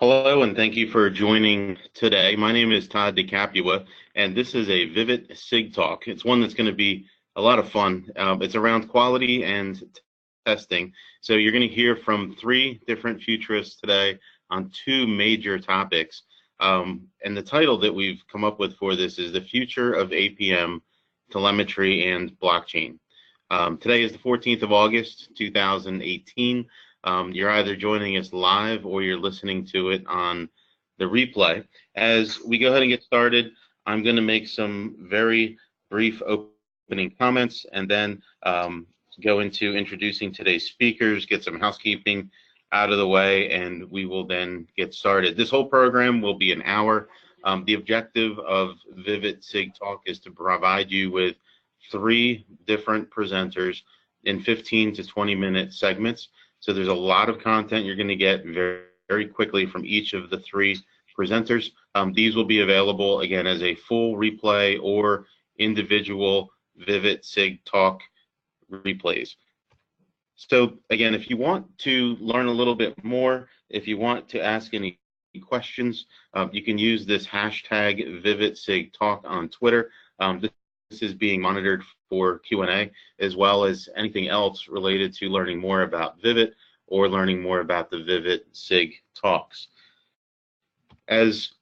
Hello, and thank you for joining today. My name is Todd DeCapua, and this is a Vivit SIG talk. It's one that's going to be a lot of fun. It's around quality and testing. So you're going to hear from three different futurists today on two major topics. And the title that we've come up with for this is The Future of APM, Telemetry, and Blockchain. Today is the 14th of August, 2018. You're either joining us live or you're listening to it on the replay. As we go ahead and get started, I'm going to make some very brief opening comments and then go into introducing today's speakers, get some housekeeping out of the way, and we will then get started. This whole program will be an hour. The objective of Vivit SIG Talk is to provide you with three different presenters in 15 to 20-minute segments. So there's a lot of content you're going to get very, very quickly from each of the three presenters. These will be available, again, as a full replay or individual Vivit SIG Talk replays. So again, if you want to learn a little bit more, if you want to ask any questions, you can use this hashtag Vivit SIG Talk on Twitter. This is being monitored for Q&A, as well as anything else related to learning more about Vivit or learning more about the Vivit SIG talks. As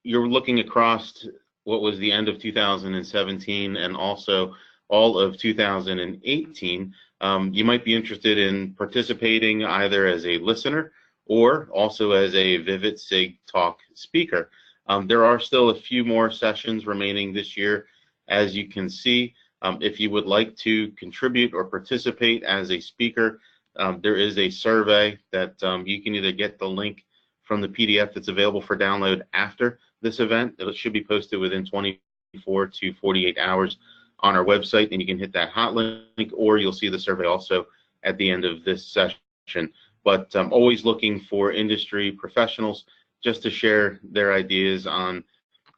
you're looking across what was the end of 2017 and also all of 2018, you might be interested in participating either as a listener or also as a Vivit SIG Talk speaker. There are still a few more sessions remaining this year. As you can see, if you would like to contribute or participate as a speaker, there is a survey that you can either get the link from the PDF that's available for download after this event. It should be posted within 24 to 48 hours on our website, and you can hit that hot link, or you'll see the survey also at the end of this session. But I'm always looking for industry professionals just to share their ideas on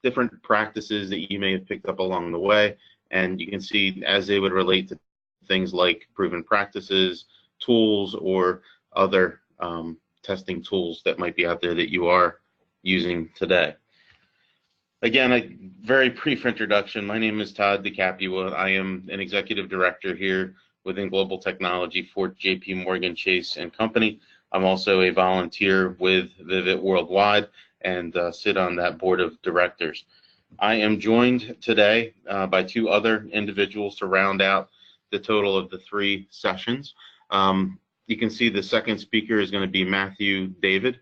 different practices that you may have picked up along the way, and you can see as they would relate to things like proven practices, tools, or other testing tools that might be out there that you are using today. Again, a very brief introduction. My name is Todd DeCapua. I am an executive director here within global technology for JP Morgan Chase and Company. I'm also a volunteer with Vivit Worldwide and sit on that board of directors. I am joined today by two other individuals to round out the total of the three sessions. You can see the second speaker is going to be Matthew David.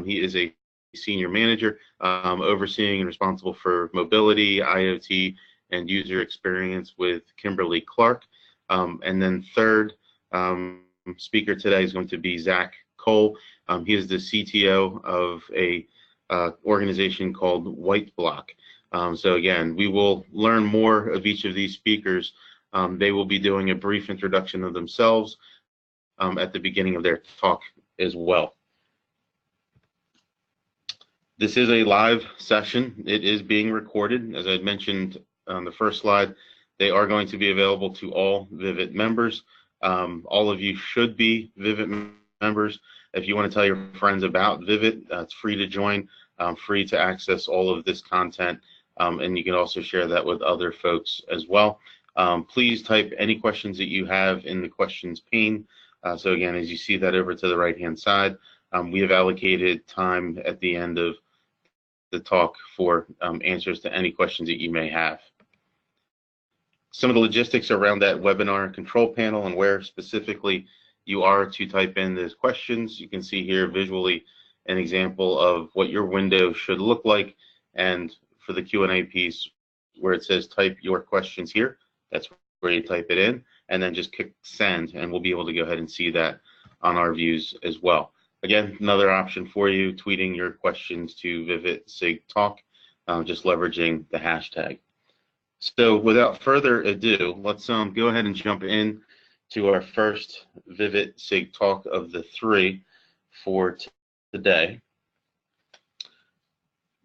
He is a senior manager overseeing and responsible for mobility, IoT, and user experience with Kimberly-Clark. And then third speaker today is going to be Zach Cole. He is the CTO of a organization called White Block. So again, we will learn more of each of these speakers. They will be doing a brief introduction of themselves at the beginning of their talk as well. This is a live session. It is being recorded. As I mentioned on the first slide, they are going to be available to all Vivit members. All of you should be Vivit members. If you want to tell your friends about Vivit, it's free to join, free to access all of this content, and you can also share that with other folks as well. Please type any questions that you have in the questions pane. So again, as you see that over to the right-hand side, we have allocated time at the end of the talk for answers to any questions that you may have. Some of the logistics around that webinar control panel and where specifically you are to type in those questions. You can see here visually an example of what your window should look like, and for the Q&A piece where it says type your questions here, that's where you type it in, and then just click send, and we'll be able to go ahead and see that on our views as well. Again, another option for you, tweeting your questions to Vivit SIG Talk, just leveraging the hashtag. So without further ado, let's go ahead and jump in to our first Vivit SIG Talk of the three for today.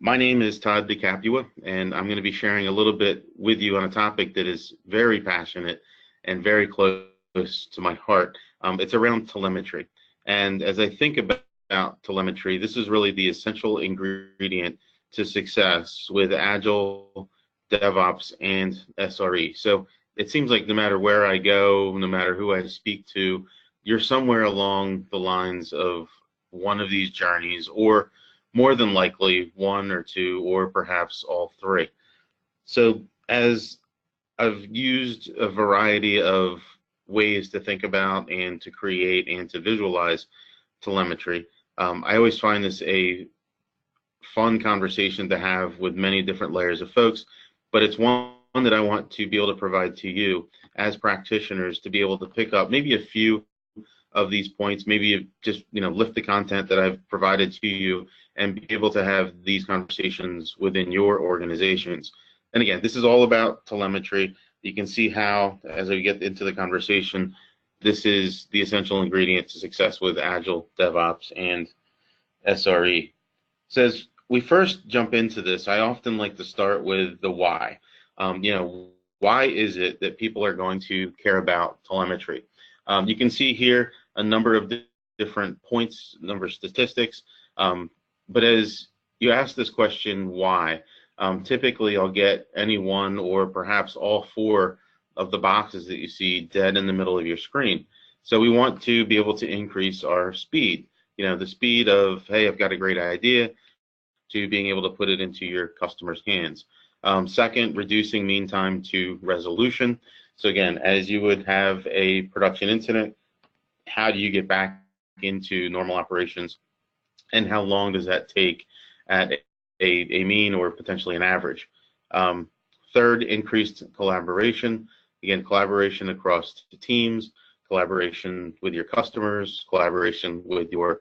My name is Todd DeCapua, and I'm going to be sharing a little bit with you on a topic that is very passionate and very close to my heart. It's around telemetry. And as I think about about telemetry. This is really the essential ingredient to success with Agile, DevOps, and SRE. So it seems like no matter where I go, no matter who I speak to, you're somewhere along the lines of one of these journeys, or more than likely one or two, or perhaps all three. So as I've used a variety of ways to think about and to create and to visualize telemetry, I always find this a fun conversation to have with many different layers of folks, but it's one that I want to be able to provide to you as practitioners to be able to pick up maybe a few of these points, maybe just lift the content that I've provided to you and be able to have these conversations within your organizations. And again, this is all about telemetry. You can see how, as we get into the conversation, this is the essential ingredient to success with Agile, DevOps, and SRE. So as we first jump into this, I often like to start with the why. Why is it that people are going to care about telemetry? You can see here a number of different points, number of statistics, but as you ask this question, why, typically I'll get any one or perhaps all four of the boxes that you see dead in the middle of your screen. So we want to be able to increase our speed, the speed of, hey, I've got a great idea, to being able to put it into your customer's hands. Second, reducing mean time to resolution. So again, as you would have a production incident, how do you get back into normal operations, and how long does that take at a mean or potentially an average? Third, increased collaboration. Again, collaboration across the teams, collaboration with your customers, collaboration with your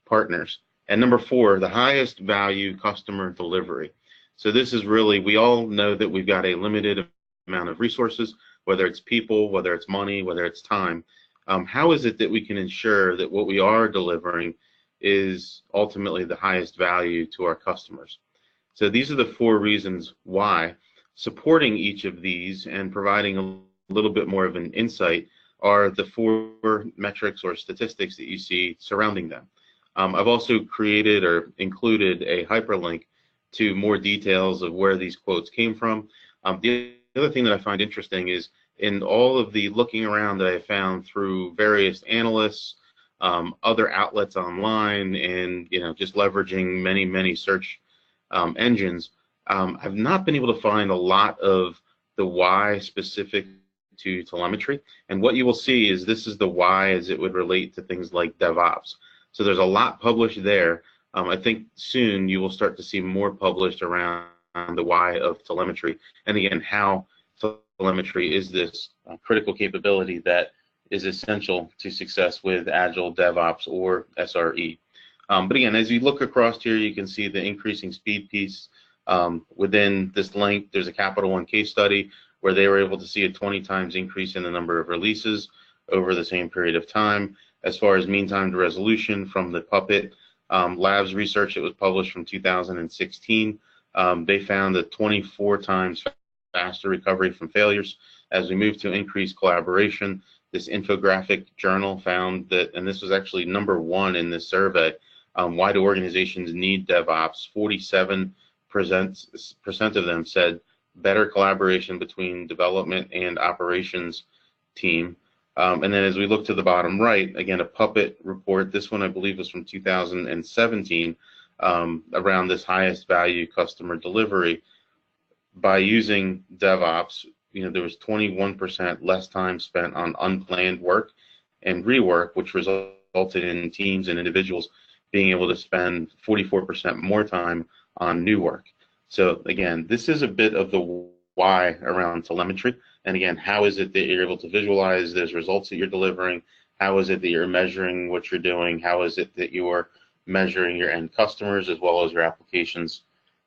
partners. And number four, the highest value customer delivery. So this is really, we all know that we've got a limited amount of resources, whether it's people, whether it's money, whether it's time. How is it that we can ensure that what we are delivering is ultimately the highest value to our customers? So these are the four reasons why. Supporting each of these and providing a little bit more of an insight are the four metrics or statistics that you see surrounding them. I've also created or included a hyperlink to more details of where these quotes came from. The other thing that I find interesting is in all of the looking around that I found through various analysts, other outlets online, and just leveraging many search engines, I've not been able to find a lot of the why specific to telemetry. And what you will see is this is the why as it would relate to things like DevOps. So there's a lot published there. I think soon you will start to see more published around the why of telemetry. And again, how telemetry is this critical capability that is essential to success with Agile, DevOps, or SRE. But again, as you look across here, you can see the increasing speed piece. Within this link, there's a Capital One case study where they were able to see a 20 times increase in the number of releases over the same period of time. As far as mean time to resolution from the Puppet Labs research that was published from 2016, they found a 24 times faster recovery from failures. As we move to increased collaboration, this infographic journal found that, and this was actually number one in this survey, why do organizations need DevOps? 47% of them said better collaboration between development and operations team. And then as we look to the bottom right, again, a Puppet report, this one I believe was from 2017, around this highest value customer delivery. By using DevOps, there was 21% less time spent on unplanned work and rework, which resulted in teams and individuals being able to spend 44% more time on new work. So again, this is a bit of the why around telemetry. And again, how is it that you're able to visualize those results that you're delivering? How is it that you're measuring what you're doing? How is it that you're measuring your end customers as well as your applications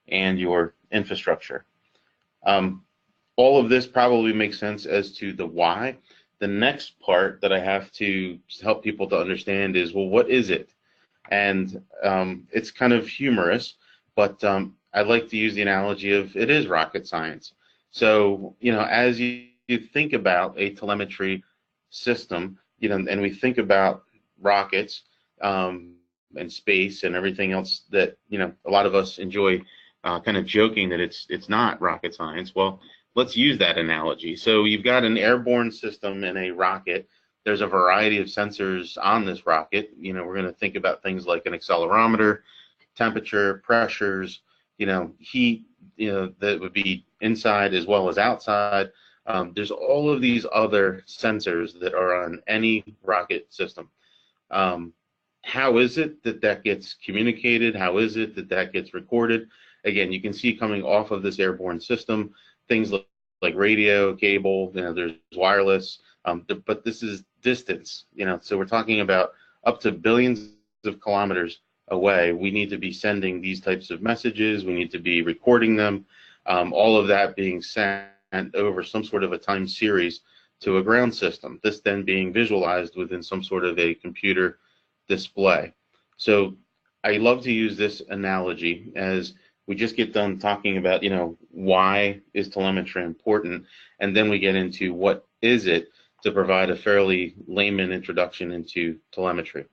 and your infrastructure? All of this probably makes sense as to the why. The next part that I have to help people to understand is, well, what is it? And it's kind of humorous, but I like to use the analogy of it is rocket science. So, as you think about a telemetry system, and we think about rockets, and space and everything else that a lot of us enjoy kind of joking that it's not rocket science. Well, let's use that analogy. So you've got an airborne system in a rocket. There's a variety of sensors on this rocket. We're going to think about things like an accelerometer, temperature, pressures, heat, that would be inside as well as outside. There's all of these other sensors that are on any rocket system. How is it that that gets communicated? How is it that that gets recorded? Again, you can see coming off of this airborne system, things like radio, cable, there's wireless, but this is distance, so we're talking about up to billions of kilometers away. We need to be sending these types of messages. We need to be recording them, all of that being sent over some sort of a time series to a ground system, this then being visualized within some sort of a computer display. So I love to use this analogy as we just get done talking about, why is telemetry important, and then we get into what is it, to provide a fairly layman introduction into telemetry.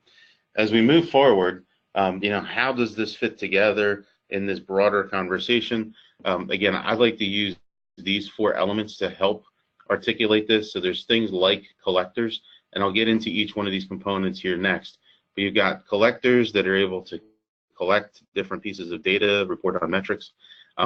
As we move forward, how does this fit together in this broader conversation? Again, I'd like to use these 4 elements to help articulate this. So there's things like collectors, and I'll get into each one of these components here next. But you've got collectors that are able to collect different pieces of data, report on metrics.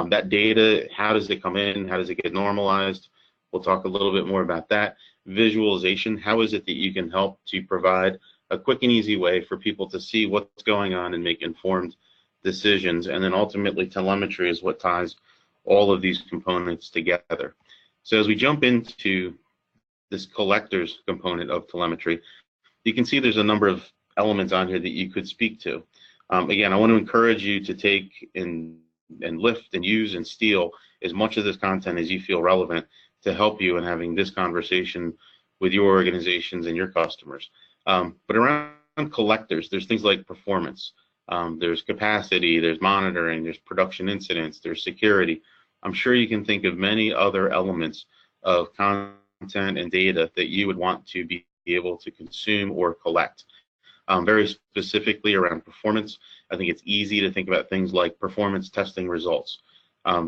That data, how does it come in? How does it get normalized? We'll talk a little bit more about that. Visualization, how is it that you can help to provide a quick and easy way for people to see what's going on and make informed decisions? And then ultimately, telemetry is what ties all of these components together. So as we jump into this collectors component of telemetry, you can see there's a number of elements on here that you could speak to. Again, I want to encourage you to take and lift and use and steal as much of this content as you feel relevant to help you in having this conversation with your organizations and your customers. But around collectors, there's things like performance, there's capacity, there's monitoring, there's production incidents, there's security. I'm sure you can think of many other elements of content and data that you would want to be able to consume or collect. Very specifically around performance, I think it's easy to think about things like performance testing results.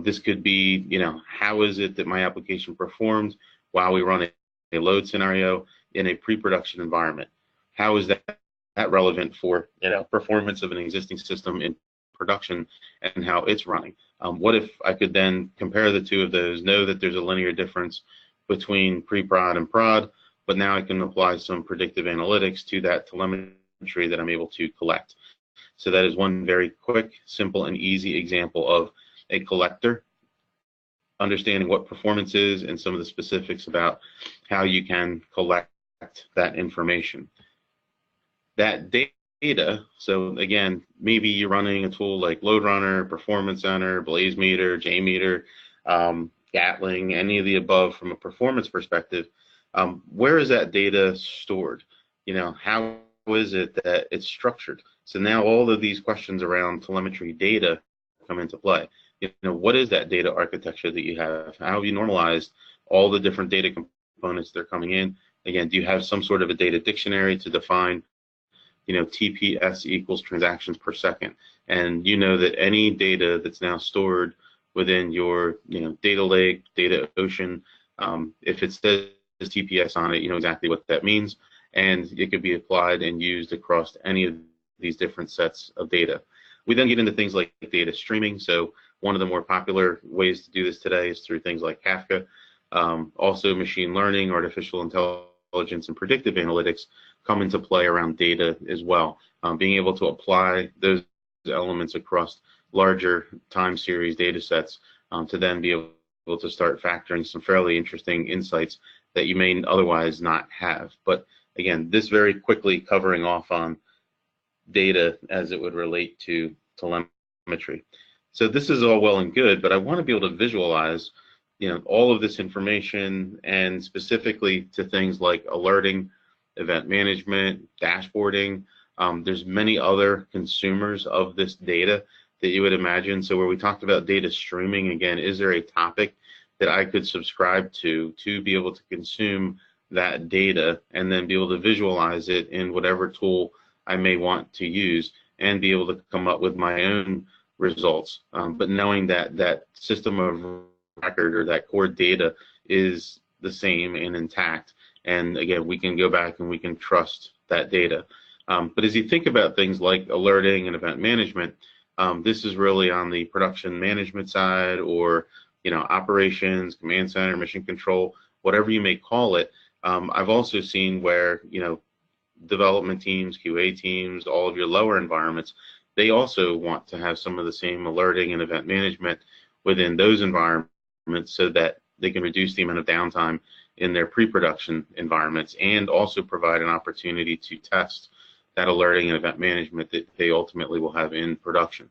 This could be, how is it that my application performed while we run a load scenario in a pre-production environment? How is that relevant for performance of an existing system in production and how it's running? What if I could then compare the two of those, know that there's a linear difference between pre-prod and prod, but now I can apply some predictive analytics to that telemetry that I'm able to collect. So that is one very quick, simple, and easy example of a collector, understanding what performance is and some of the specifics about how you can collect that information. That data, so again, maybe you're running a tool like LoadRunner, Performance Center, BlazeMeter, JMeter, Gatling, any of the above from a performance perspective. Where is that data stored? How is it that it's structured? So now all of these questions around telemetry data come into play. What is that data architecture that you have? How have you normalized all the different data components that are coming in? Again, do you have some sort of a data dictionary to define, TPS equals transactions per second? And that any data that's now stored within your, data lake, data ocean, if it says TPS on it, you know exactly what that means, and it could be applied and used across any of these different sets of data. We then get into things like data streaming. So one of the more popular ways to do this today is through things like Kafka. Also machine learning, artificial intelligence, and predictive analytics come into play around data as well. Being able to apply those elements across larger time series data sets to then be able to start factoring some fairly interesting insights that you may otherwise not have. But again, this very quickly covering off on data as it would relate to telemetry. So this is all well and good, but I want to be able to visualize, all of this information, and specifically to things like alerting, event management, dashboarding. There's many other consumers of this data that you would imagine. So where we talked about data streaming, again, is there a topic that I could subscribe to be able to consume that data and then be able to visualize it in whatever tool I may want to use and be able to come up with my own results. But knowing that that system of record or that core data is the same and intact, and again, we can go back and we can trust that data. But as you think about things like alerting and event management, this is really on the production management side, or operations, command center, mission control, whatever you may call it. I've also seen where development teams, QA teams, all of your lower environments, they also want to have some of the same alerting and event management within those environments so that they can reduce the amount of downtime in their pre-production environments, and also provide an opportunity to test that alerting and event management that they ultimately will have in production.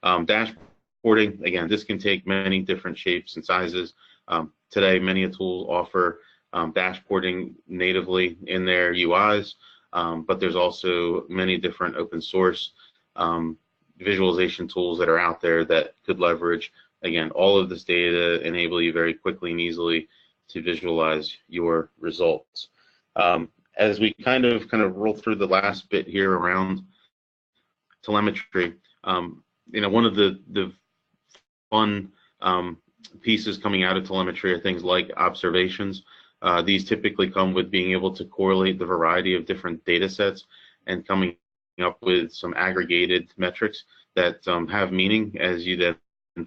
Dashboarding, again, this can take many different shapes and sizes. Today, many tools offer dashboarding natively in their UIs, but there's also many different open source visualization tools that are out there that could leverage, again, all of this data, enable you very quickly and easily to visualize your results. As we kind of roll through the last bit here around telemetry, one of the fun pieces coming out of telemetry are things like observations. These typically come with being able to correlate the variety of different data sets and coming up with some aggregated metrics that have meaning as you then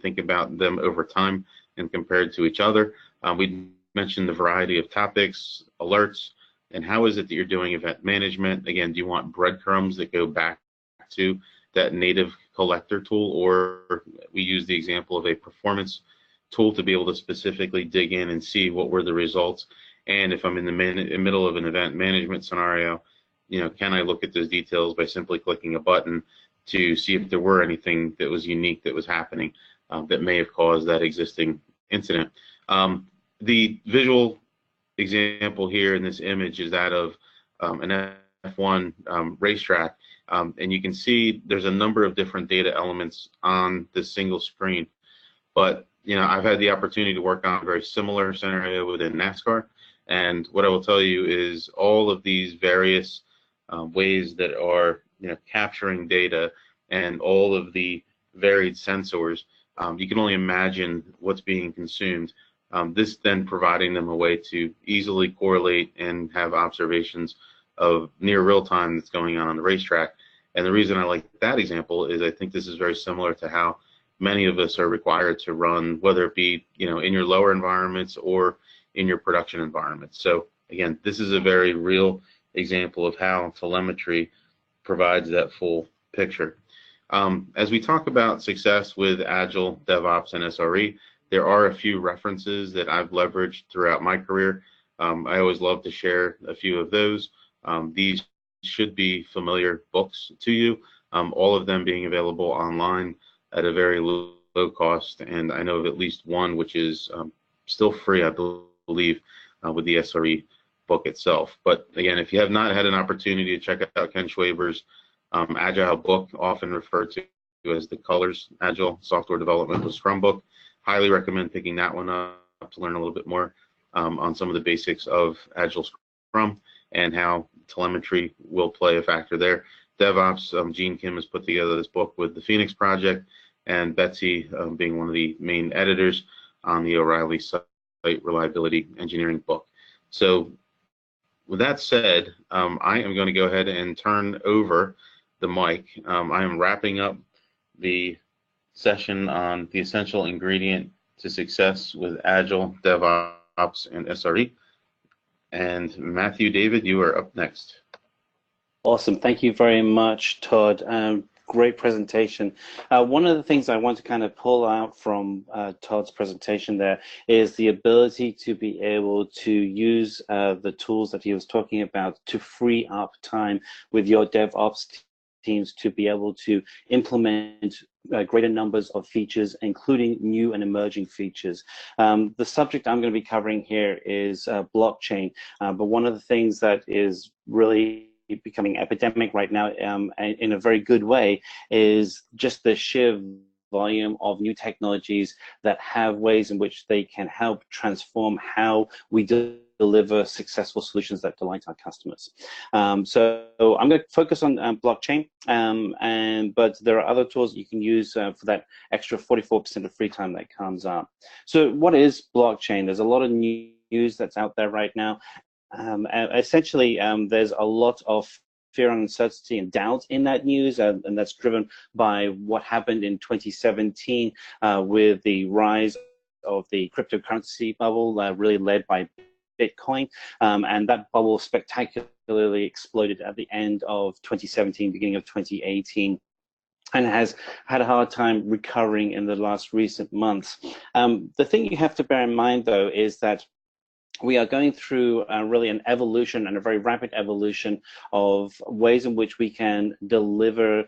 think about them over time and compared to each other. We mentioned the variety of topics, alerts, and how is it that you're doing event management? Again, do you want breadcrumbs that go back to that native collector tool, or we use the example of a performance tool to be able to specifically dig in and see what were the results? And if I'm in the middle of an event management scenario, can I look at those details by simply clicking a button to see if there were anything that was unique that was happening that may have caused that existing incident? The visual example here in this image is that of an F1 racetrack, and you can see there's a number of different data elements on this single screen. But I've had the opportunity to work on a very similar scenario within NASCAR, and what I will tell you is all of these various ways that are capturing data and all of the varied sensors, you can only imagine what's being consumed. This then providing them a way to easily correlate and have observations of near real time that's going on the racetrack. And the reason I like that example is I think this is very similar to how many of us are required to run, whether it be in your lower environments or in your production environments. So again, this is a very real example of how telemetry provides that full picture. As we talk about success with Agile, DevOps, and SRE, there are a few references that I've leveraged throughout my career. I always love to share a few of those. These should be familiar books to you, all of them being available online at a very low cost, and I know of at least one which is still free, I believe, with the SRE book itself. But again, if you have not had an opportunity to check out Ken Schwaber's Agile book, often referred to as the Colors Agile Software Development with Scrum book, highly recommend picking that one up to learn a little bit more on some of the basics of Agile Scrum and how telemetry will play a factor there. DevOps, Gene Kim has put together this book with the Phoenix Project, and Betsy being one of the main editors on the O'Reilly Site Reliability Engineering book. So with that said, I am going to go ahead and turn over the mic. I am wrapping up the session on the essential ingredient to success with Agile, DevOps, and SRE. And Matthew David, you are up next. Awesome. Thank you very much, Todd. Great presentation. One of the things I want to kind of pull out from Todd's presentation there is the ability to be able to use the tools that he was talking about to free up time with your DevOps teams to be able to implement greater numbers of features, including new and emerging features. The subject I'm going to be covering here is blockchain, but one of the things that is really becoming epidemic right now in a very good way is just the sheer volume of new technologies that have ways in which they can help transform how we deliver successful solutions that delight our customers. So I'm going to focus on blockchain, but there are other tools you can use for that extra 44% of free time that comes up. So what is blockchain? There's a lot of news that's out there right now. Essentially, there's a lot of fear and uncertainty and doubt in that news, and that's driven by what happened in 2017 with the rise of the cryptocurrency bubble, really led by Bitcoin, and that bubble spectacularly exploded at the end of 2017, beginning of 2018. And has had a hard time recovering in the last recent months. The thing you have to bear in mind, though, is that we are going through really an evolution, and a very rapid evolution, of ways in which we can deliver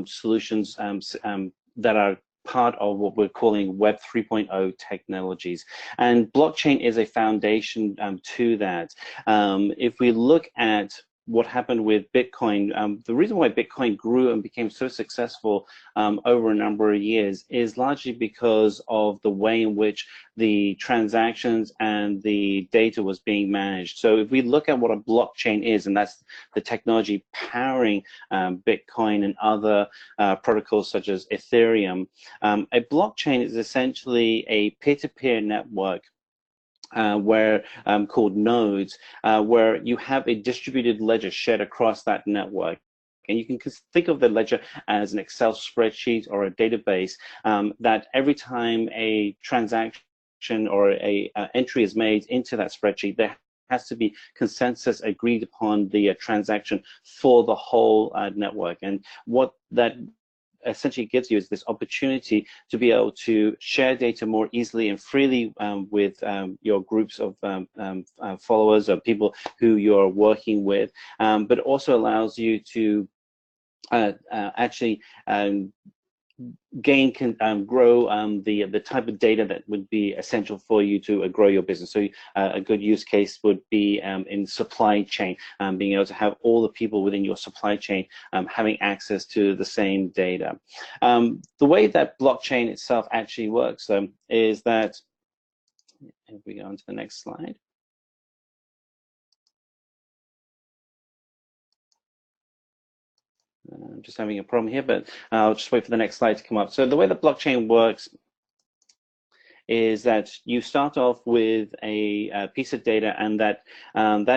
solutions that are part of what we're calling Web 3.0 technologies. And blockchain is a foundation to that. If we look at what happened with Bitcoin, the reason why Bitcoin grew and became so successful over a number of years is largely because of the way in which the transactions and the data was being managed. So if we look at what a blockchain is, and that's the technology powering Bitcoin and other protocols such as Ethereum, a blockchain is essentially a peer-to-peer network where called nodes, where you have a distributed ledger shared across that network. And you can think of the ledger as an Excel spreadsheet or a database that every time a transaction or a entry is made into that spreadsheet, there has to be consensus agreed upon the transaction for the whole network. And what that essentially gives you is this opportunity to be able to share data more easily and freely with your groups of followers or people who you're working with, but also allows you to actually grow the type of data that would be essential for you to grow your business. So a good use case would be in supply chain, being able to have all the people within your supply chain having access to the same data. The way that blockchain itself actually works is that, if we go on to the next slide. I'm just having a problem here, but I'll just wait for the next slide to come up. So the way the blockchain works is that you start off with a piece of data, and that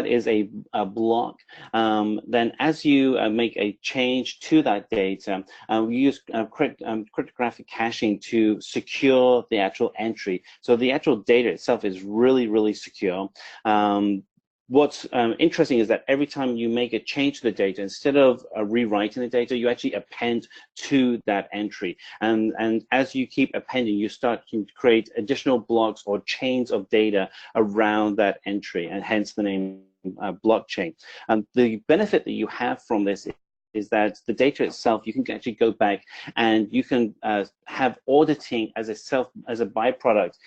is a block. Then as you make a change to that data, we use cryptographic caching to secure the actual entry. So the actual data itself is really, really secure. What's interesting is that every time you make a change to the data, instead of rewriting the data, you actually append to that entry. And as you keep appending, you start to create additional blocks or chains of data around that entry, and hence the name blockchain. And the benefit that you have from this is that the data itself, you can actually go back and you can have auditing as a byproduct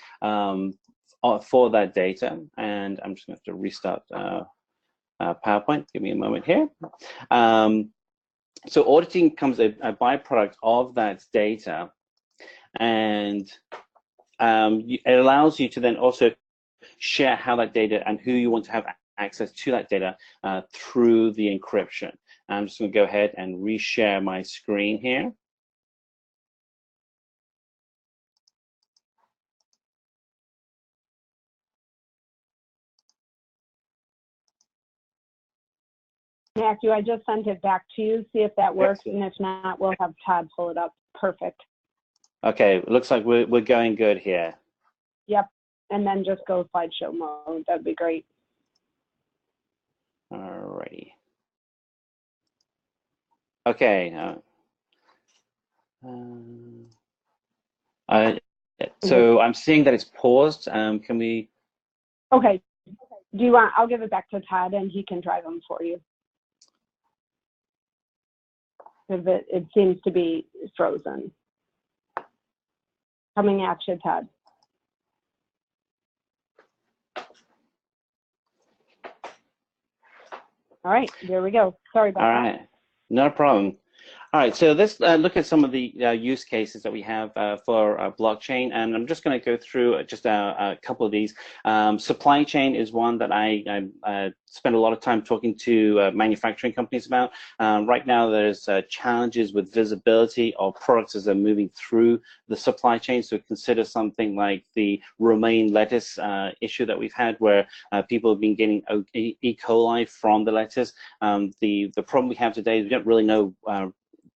for that data. And I'm just going to have to restart PowerPoint. Give me a moment here. So auditing becomes a byproduct of that data, and it allows you to then also share how that data and who you want to have access to that data through the encryption. I'm just going to go ahead and reshare my screen here. Matthew, I just sent it back to you. See if that works, and if not, we'll have Todd pull it up. Perfect. Okay, looks like we're going good here. Yep, and then just go slideshow mode. That'd be great. Alrighty. Okay. So I'm seeing that it's paused. Can we? Okay. Do you want? I'll give it back to Todd, and he can try them for you. It seems to be frozen. Coming at you, Todd. All right, there we go. Sorry about that. All right, no problem. All right, so let's look at some of the use cases that we have for blockchain, and I'm just going to go through just a couple of these. Supply chain is one that I spend a lot of time talking to manufacturing companies about. Right now, there's challenges with visibility of products as they're moving through the supply chain. So consider something like the romaine lettuce issue that we've had, where people have been getting E. coli from the lettuce. The problem we have today is we don't really know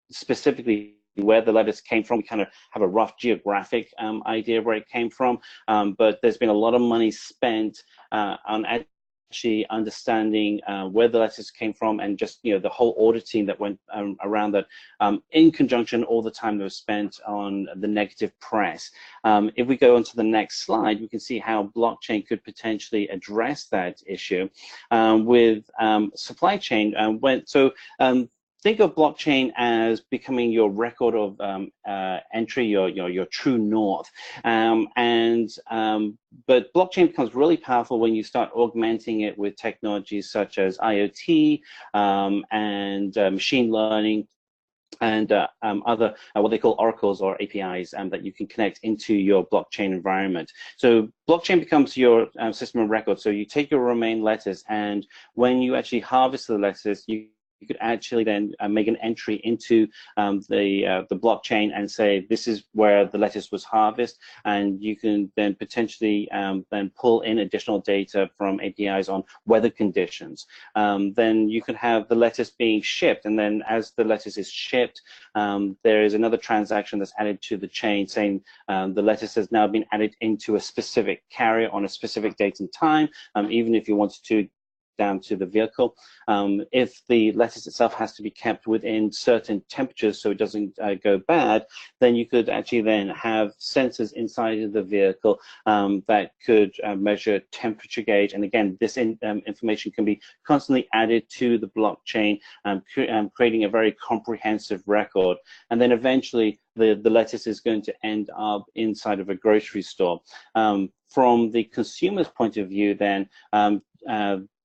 specifically where the lettuce came from. We kind of have a rough geographic idea of where it came from, but there's been a lot of money spent on actually understanding where the lettuce came from, and just the whole auditing that went around that, in conjunction all the time that was spent on the negative press. If we go on to the next slide, we can see how blockchain could potentially address that issue with supply chain. Think of blockchain as becoming your record of entry, your true north. But blockchain becomes really powerful when you start augmenting it with technologies such as IoT and machine learning, and other what they call oracles or APIs that you can connect into your blockchain environment. So blockchain becomes your system of record. So you take your romaine lettuce, and when you actually harvest the lettuce, you could actually then make an entry into the blockchain and say, this is where the lettuce was harvested, and you can then potentially then pull in additional data from APIs on weather conditions. Then you could have the lettuce being shipped, and then as the lettuce is shipped, there is another transaction that's added to the chain saying the lettuce has now been added into a specific carrier on a specific date and time, even if you wanted to down to the vehicle. If the lettuce itself has to be kept within certain temperatures so it doesn't go bad, then you could actually then have sensors inside of the vehicle that could measure temperature gauge. And again, this information can be constantly added to the blockchain, creating a very comprehensive record. And then eventually the lettuce is going to end up inside of a grocery store. From the consumer's point of view, then,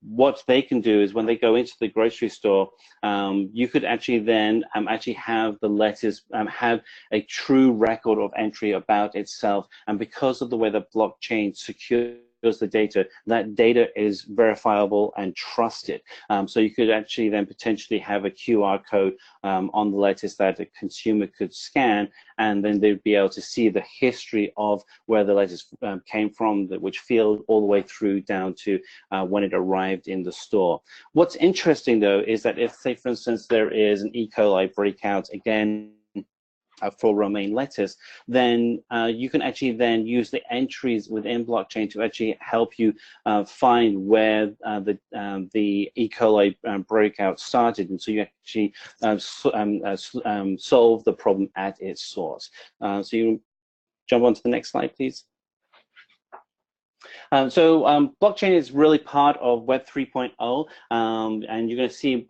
what they can do is when they go into the grocery store, you could actually then actually have the lettuce have a true record of entry about itself. And because of the way the blockchain secures the data, that data is verifiable and trusted. So you could actually then potentially have a QR code on the lettuce that a consumer could scan, and then they'd be able to see the history of where the lettuce came from, which field, all the way through down to when it arrived in the store. What's interesting though is that if, say for instance, there is an E. coli breakout again for romaine lettuce, then you can actually then use the entries within blockchain to actually help you find where the E. coli breakout started, and so you actually solve the problem at its source. So you jump on to the next slide, please. Blockchain is really part of Web 3.0, and you're going to see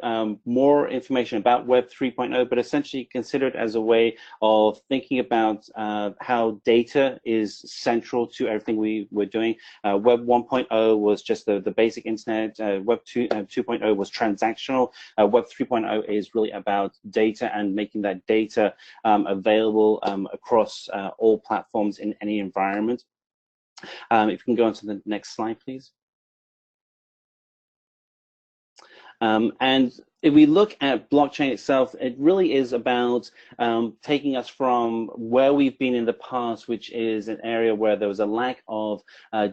more information about Web 3.0, but essentially consider it as a way of thinking about how data is central to everything we're doing. Web 1.0 was just the basic internet. Web 2.0 was transactional. Web 3.0 is really about data and making that data available across all platforms in any environment. If you can go on to the next slide, please. And if we look at blockchain itself, it really is about taking us from where we've been in the past, which is an area where there was a lack of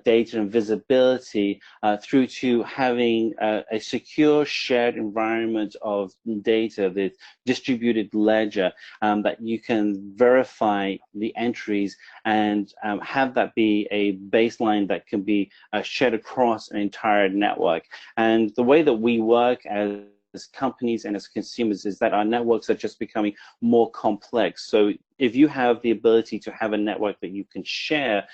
data and visibility, through to having a secure shared environment of data, the distributed ledger, that you can verify the entries and have that be a baseline that can be shared across an entire network. And the way that we work as companies and as consumers is that our networks are just becoming more complex. So if you have the ability to have a network that you can share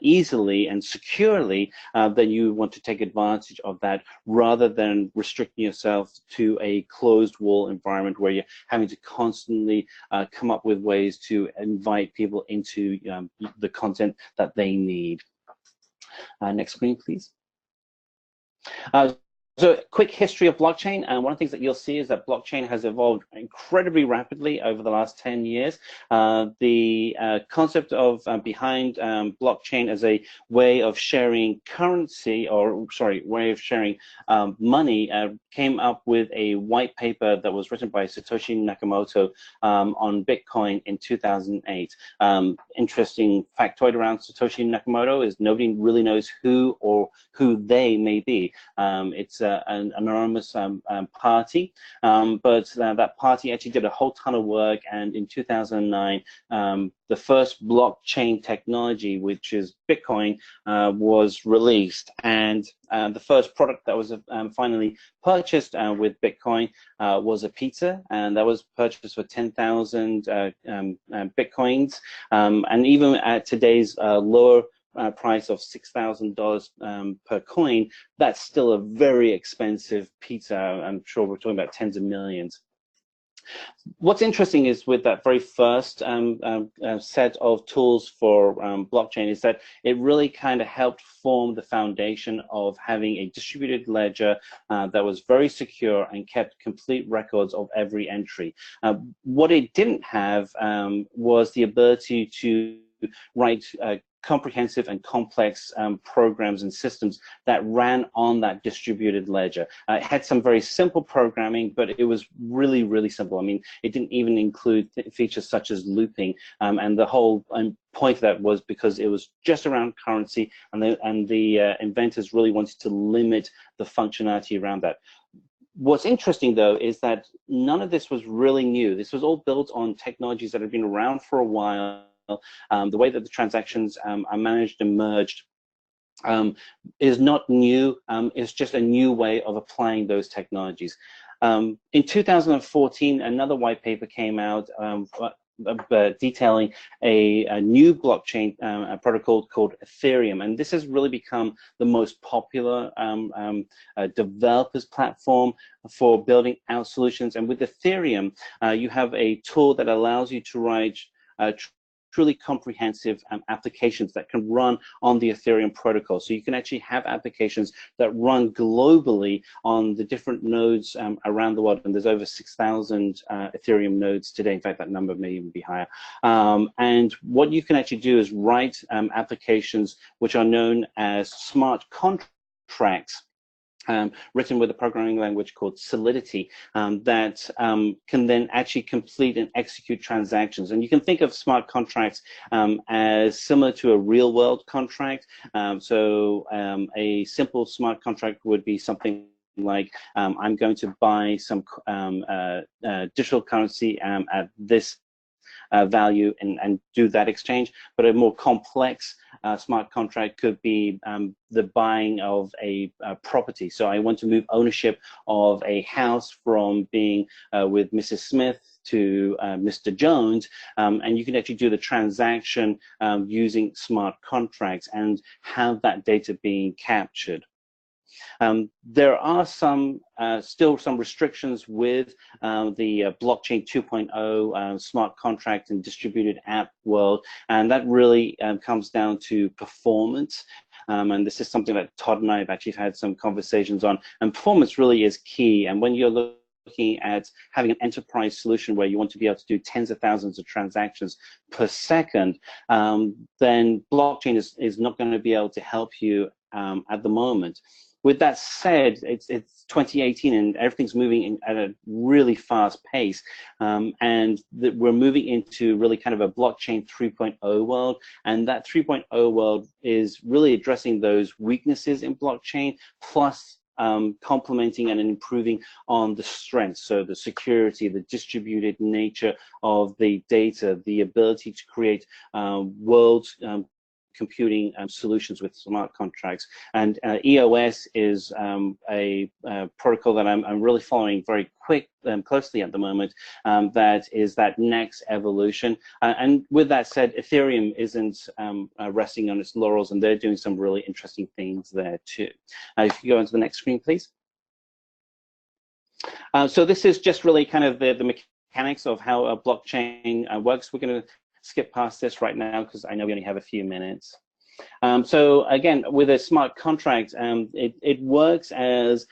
easily and securely, then you want to take advantage of that rather than restricting yourself to a closed wall environment where you're having to constantly come up with ways to invite people into the content that they need. Next screen, please. So quick history of blockchain, and one of the things that you'll see is that blockchain has evolved incredibly rapidly over the last 10 years. The concept of behind blockchain as a way of sharing currency, or sorry, way of sharing money, came up with a white paper that was written by Satoshi Nakamoto on Bitcoin in 2008. Interesting factoid around Satoshi Nakamoto is nobody really knows who or who they may be. It's an anonymous party, but that party actually did a whole ton of work, and in 2009, the first blockchain technology, which is Bitcoin, was released, and the first product that was finally purchased with Bitcoin was a pizza, and that was purchased for 10,000 Bitcoins, and even at today's lower price of $6,000 per coin, that's still a very expensive pizza. I'm sure we're talking about tens of millions. What's interesting is with that very first set of tools for blockchain is that it really kind of helped form the foundation of having a distributed ledger that was very secure and kept complete records of every entry. What it didn't have was the ability to write comprehensive and complex programs and systems that ran on that distributed ledger. It had some very simple programming, but it was really, really simple. I mean, it didn't even include features such as looping, and the whole point of that was because it was just around currency, and the inventors really wanted to limit the functionality around that. What's interesting, though, is that none of this was really new. This was all built on technologies that had been around for a while. The way that the transactions are managed and merged is not new. It's just a new way of applying those technologies. In 2014, another white paper came out detailing a new blockchain protocol called Ethereum, and this has really become the most popular developers platform for building out solutions. And with Ethereum, you have a tool that allows you to write truly comprehensive applications that can run on the Ethereum protocol. So you can actually have applications that run globally on the different nodes around the world. And there's over 6,000 Ethereum nodes today. In fact, that number may even be higher. And what you can actually do is write applications which are known as smart contracts, written with a programming language called Solidity, that can then actually complete and execute transactions. And you can think of smart contracts as similar to a real-world contract. So a simple smart contract would be something like, I'm going to buy some digital currency at this value and do that exchange. But a more complex smart contract could be the buying of a property. So I want to move ownership of a house from being with Mrs. Smith to Mr. Jones, and you can actually do the transaction using smart contracts and have that data being captured. There are still some restrictions with the blockchain 2.0 smart contract and distributed app world, and that really comes down to performance. And this is something that Todd and I have actually had some conversations on, and performance really is key. And when you're looking at having an enterprise solution where you want to be able to do tens of thousands of transactions per second, then blockchain is not going to be able to help you at the moment. With that said, it's 2018 and everything's moving at a really fast pace, and we're moving into really kind of a blockchain 3.0 world, and that 3.0 world is really addressing those weaknesses in blockchain, plus complementing and improving on the strengths, so the security, the distributed nature of the data, the ability to create world computing solutions with smart contracts. And EOS is a protocol that I'm really following very closely at the moment. That is that next evolution. And with that said, Ethereum isn't resting on its laurels, and they're doing some really interesting things there too. If you go into the next screen, please. So this is just really kind of the mechanics of how a blockchain works. We're going to skip past this right now because I know we only have a few minutes. So again, with a smart contract, it works as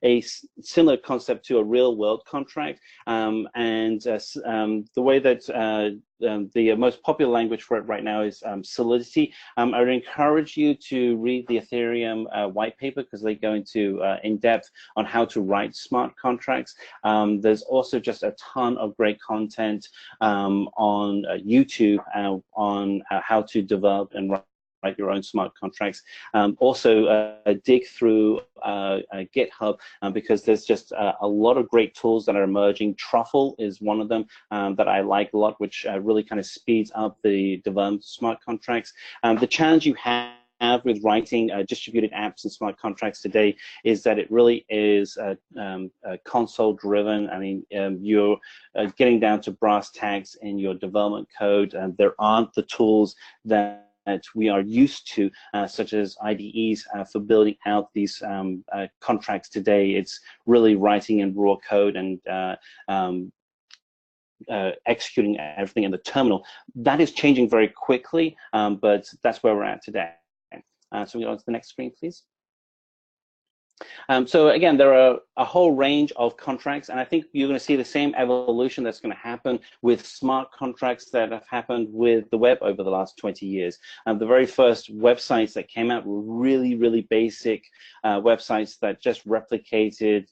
a similar concept to a real-world contract, the way that the most popular language for it right now is Solidity. I would encourage you to read the Ethereum white paper, because they go into in depth on how to write smart contracts. There's also just a ton of great content on YouTube on how to develop and write your own smart contracts. Also dig through GitHub, because there's just a lot of great tools that are emerging. Truffle is one of them that I like a lot, which really kind of speeds up the development of smart contracts. The challenge you have with writing distributed apps and smart contracts today is that it really is console driven. I mean, you're getting down to brass tacks in your development code, and there aren't the tools that we are used to, such as IDEs, for building out these contracts today. It's really writing in raw code and executing everything in the terminal. That is changing very quickly, but that's where we're at today. So we go on to the next screen, please. So again, there are a whole range of contracts, and I think you're going to see the same evolution that's going to happen with smart contracts that have happened with the web over the last 20 years. The very first websites that came out were really, really basic websites that just replicated,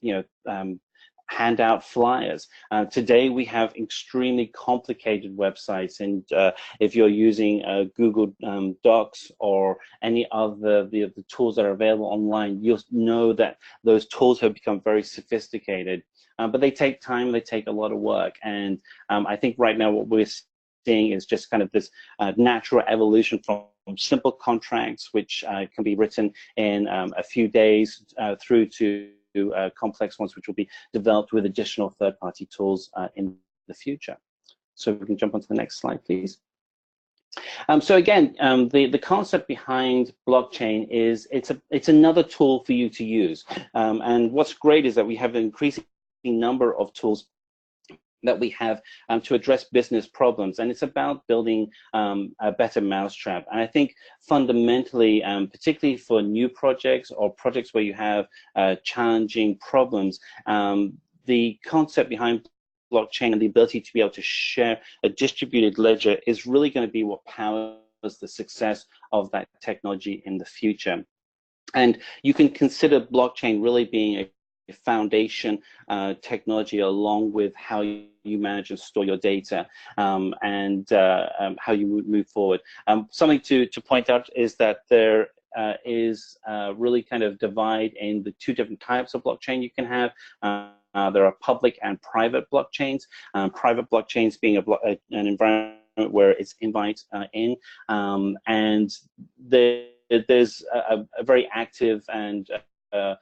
handout flyers. Today we have extremely complicated websites, and if you're using Google Docs or any of the tools that are available online, you'll know that those tools have become very sophisticated, but they take time, they take a lot of work, and I think right now what we're seeing is just kind of this natural evolution from simple contracts, which can be written in a few days, through to complex ones, which will be developed with additional third-party tools in the future. So we can jump onto the next slide, please. So again, the concept behind blockchain is it's another tool for you to use. And what's great is that we have an increasing number of tools that we have to address business problems, and it's about building a better mousetrap. And I think fundamentally, particularly for new projects or projects where you have challenging problems, the concept behind blockchain and the ability to be able to share a distributed ledger is really going to be what powers the success of that technology in the future. And you can consider blockchain really being a foundation technology, along with how you manage and store your data, and how you would move forward. Something to point out is that there is really kind of divide in the two different types of blockchain you can have. There are public and private blockchains. Private blockchains being an environment where it's invite in, and there's a very active and a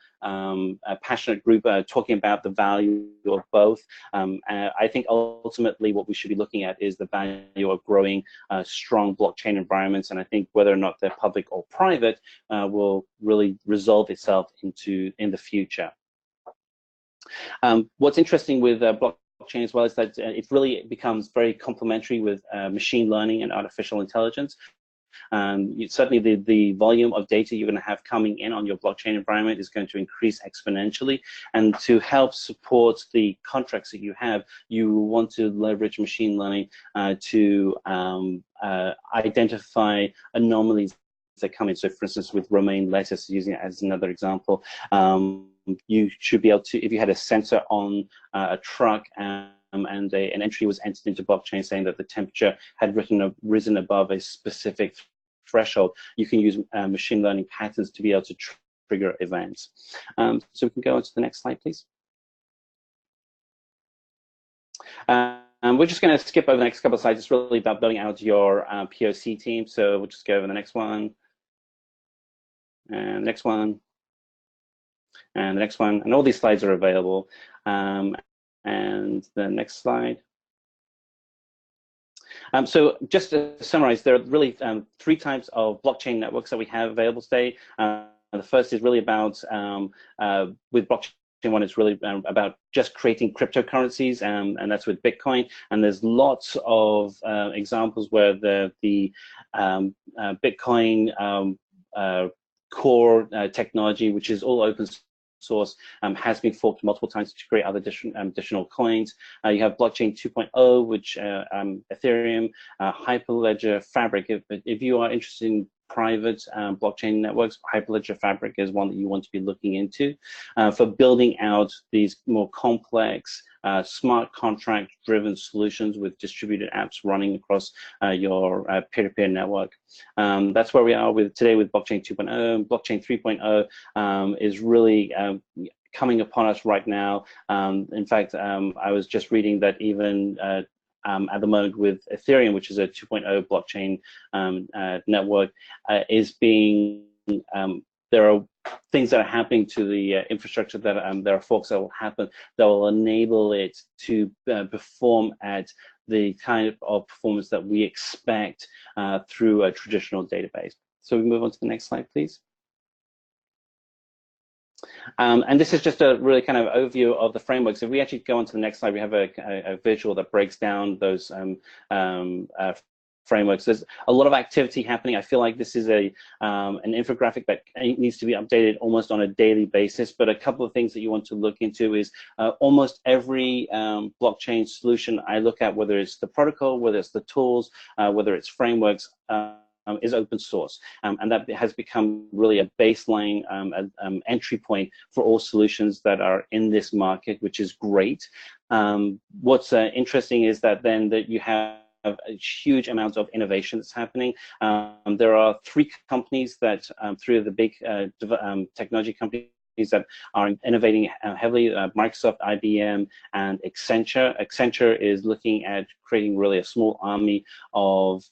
passionate group talking about the value of both. I think ultimately what we should be looking at is the value of growing strong blockchain environments, and I think whether or not they're public or private will really resolve itself in the future. What's interesting with blockchain as well is that it really becomes very complementary with machine learning and artificial intelligence. Certainly the volume of data you're going to have coming in on your blockchain environment is going to increase exponentially, and to help support the contracts that you have, you want to leverage machine learning to identify anomalies that come in. So for instance, with romaine lettuce, using it as another example, you should be able to, if you had a sensor on a truck and an entry was entered into blockchain saying that the temperature had risen above a specific threshold, you can use machine learning patterns to be able to trigger events. So we can go on to the next slide, please. We're just going to skip over the next couple of slides. It's really about building out your POC team. So we'll just go over the next one, and the next one, and the next one, and all these slides are available. And the next slide. So just to summarize, there are really three types of blockchain networks that we have available today. The first is really about, with blockchain one, it's really about just creating cryptocurrencies, and that's with Bitcoin. And there's lots of examples where the Bitcoin core technology, which is all open source, has been forked multiple times to create other additional coins. You have blockchain 2.0, which Ethereum, Hyperledger Fabric. If you are interested in private blockchain networks, Hyperledger Fabric is one that you want to be looking into for building out these more complex smart contract driven solutions with distributed apps running across your peer-to-peer network. That's where we are today with blockchain 2.0. Blockchain 3.0 is really coming upon us right now. In fact, I was just reading that even at the moment with Ethereum, which is a 2.0 blockchain network, is being, there are things that are happening to the infrastructure that there are forks that will happen that will enable it to perform at the kind of performance that we expect through a traditional database. So we move on to the next slide, please. And this is just a really kind of overview of the frameworks. If we actually go on to the next slide, we have a visual that breaks down those frameworks. There's a lot of activity happening. I feel like this is an infographic that needs to be updated almost on a daily basis, but a couple of things that you want to look into is almost every blockchain solution I look at, whether it's the protocol, whether it's the tools, whether it's frameworks, is open source, and that has become really a baseline entry point for all solutions that are in this market, which is great. What's interesting is that then that you have a huge amount of innovation that's happening. There are 3 companies that, 3 of the big technology companies that are innovating heavily, Microsoft, IBM, and Accenture. Accenture is looking at creating really a small army of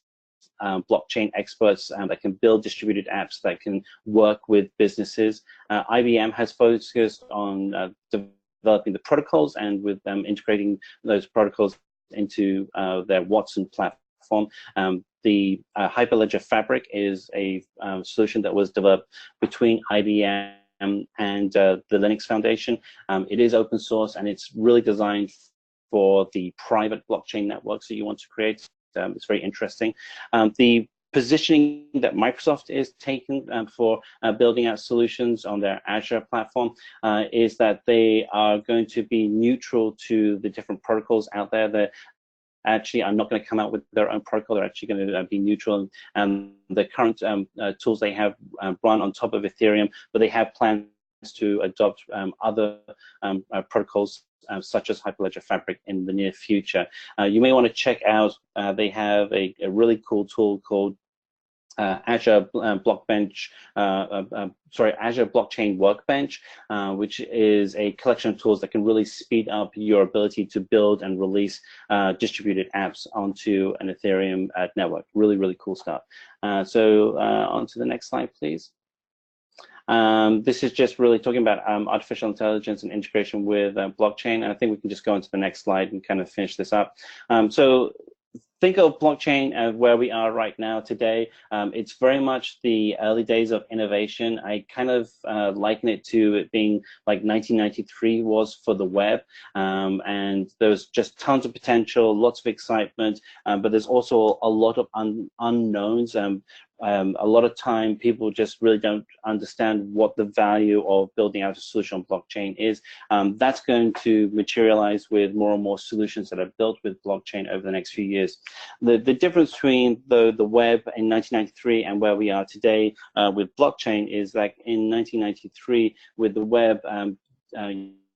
blockchain experts that can build distributed apps that can work with businesses. IBM has focused on developing the protocols and with them integrating those protocols into their Watson platform. The Hyperledger Fabric is a solution that was developed between IBM and the Linux Foundation. It is open source and it's really designed for the private blockchain networks that you want to create. It's very interesting. The positioning that Microsoft is taking for building out solutions on their Azure platform is that they are going to be neutral to the different protocols out there. They actually are not going to come out with their own protocol. They're actually going to be neutral. And the current tools they have run on top of Ethereum, but they have plans to adopt other protocols such as Hyperledger Fabric in the near future. You may want to check out, they have a really cool tool called Azure Azure Blockchain Workbench, which is a collection of tools that can really speed up your ability to build and release distributed apps onto an Ethereum network. Really, really cool stuff. So on to the next slide, please. This is just really talking about artificial intelligence and integration with blockchain. And I think we can just go on to the next slide and kind of finish this up. So think of blockchain as where we are right now today. It's very much the early days of innovation. I kind of liken it to it being like 1993 was for the web. And there's just tons of potential, lots of excitement, but there's also a lot of unknowns. A lot of time people just really don't understand what the value of building out a solution on blockchain is. That's going to materialize with more and more solutions that are built with blockchain over the next few years. The difference between the web in 1993 and where we are today with blockchain is that in 1993 with the web,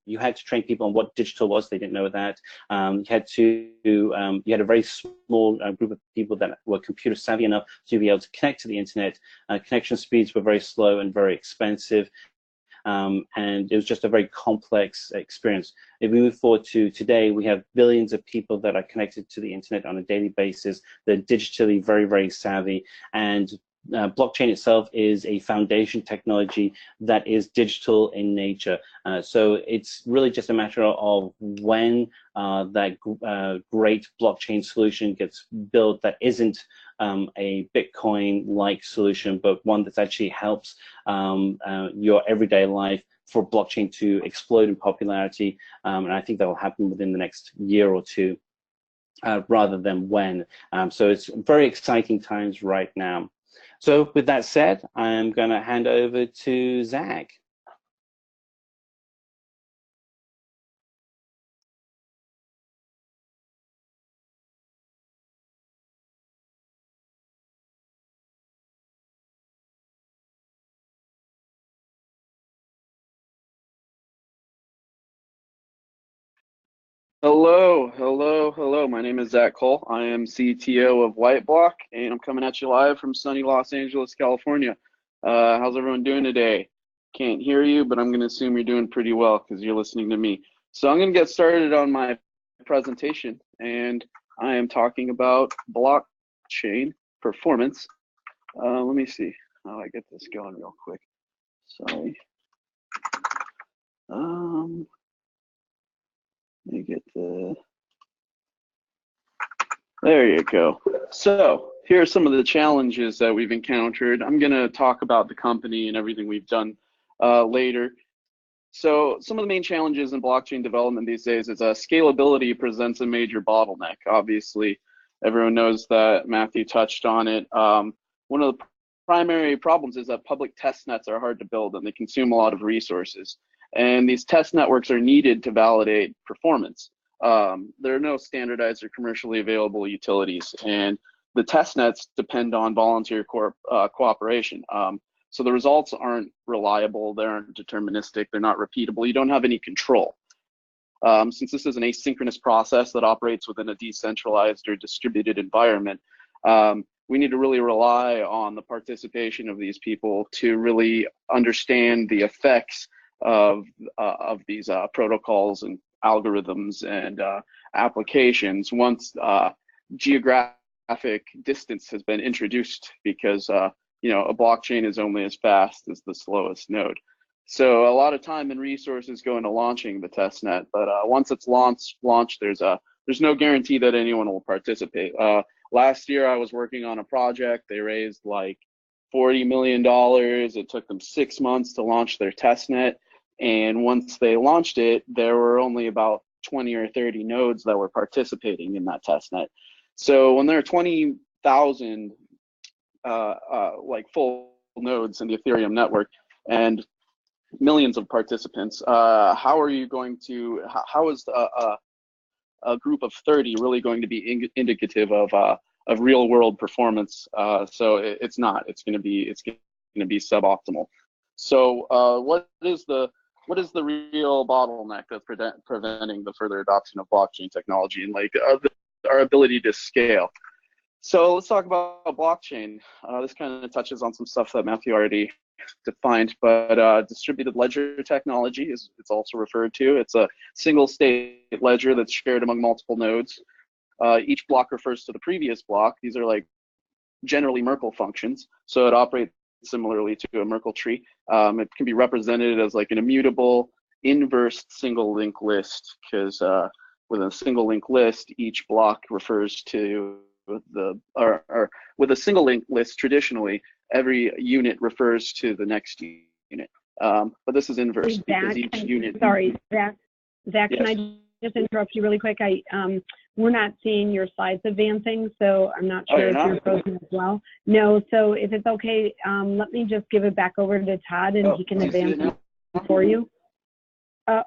you had to train people on what digital was. They didn't know that. You had a very small group of people that were computer savvy enough to be able to connect to the internet. Connection speeds were very slow and very expensive. And it was just a very complex experience. If we move forward to today, we have billions of people that are connected to the internet on a daily basis. They're digitally very, very savvy. And blockchain itself is a foundation technology that is digital in nature. So it's really just a matter of when that great blockchain solution gets built that isn't a Bitcoin-like solution, but one that actually helps your everyday life for blockchain to explode in popularity. And I think that will happen within the next year or two rather than when. So it's very exciting times right now. So with that said, I'm going to hand over to Zach. Hello, hello, hello. My name is Zach Cole. I am CTO of Whiteblock, and I'm coming at you live from sunny Los Angeles, California. How's everyone doing today? Can't hear you, but I'm going to assume you're doing pretty well because you're listening to me. So I'm going to get started on my presentation, and I am talking about blockchain performance. Let me see how I get this going real quick. Sorry. Let me get the, there you go. So here are some of the challenges that we've encountered. I'm going to talk about the company and everything we've done later. So some of the main challenges in blockchain development these days is scalability presents a major bottleneck. Obviously, everyone knows that. Matthew touched on it. One of the primary problems is that public test nets are hard to build and they consume a lot of resources. And these test networks are needed to validate performance. There are no standardized or commercially available utilities, and the test nets depend on volunteer cooperation. So the results aren't reliable, they aren't deterministic, they're not repeatable, you don't have any control. Since this is an asynchronous process that operates within a decentralized or distributed environment, we need to really rely on the participation of these people to really understand the effects of these protocols and algorithms and applications once geographic distance has been introduced, because you know, a blockchain is only as fast as the slowest node. So a lot of time and resources go into launching the testnet, but once it's launched, there's no guarantee that anyone will participate. Last year I was working on a project. They raised like $40 million. It took them 6 months to launch their testnet. And once they launched it, there were only about 20 or 30 nodes that were participating in that testnet. So when there are 20,000 like full nodes in the Ethereum network and millions of participants, how are you going to, how is a group of 30 really going to be indicative of real world performance? So it's not. It's going to be suboptimal. So what is the real bottleneck that's preventing the further adoption of blockchain technology and like our ability to scale? So let's talk about blockchain. This kind of touches on some stuff that Matthew already defined, but distributed ledger technology is it's also referred to. It's a single state ledger that's shared among multiple nodes. Each block refers to the previous block. These are like generally Merkle functions, so it operates similarly to a Merkle tree. It can be represented as like an immutable inverse single link list, because with a single link list, each block refers to or with a single link list, traditionally, every unit refers to the next unit. But this is inverse because each unit. Sorry, Zach, yes. Can I just interrupt you really quick? We're not seeing your slides advancing, so I'm not sure if you're frozen as well. No, so if it's okay, let me just give it back over to Todd and he can advance it for you.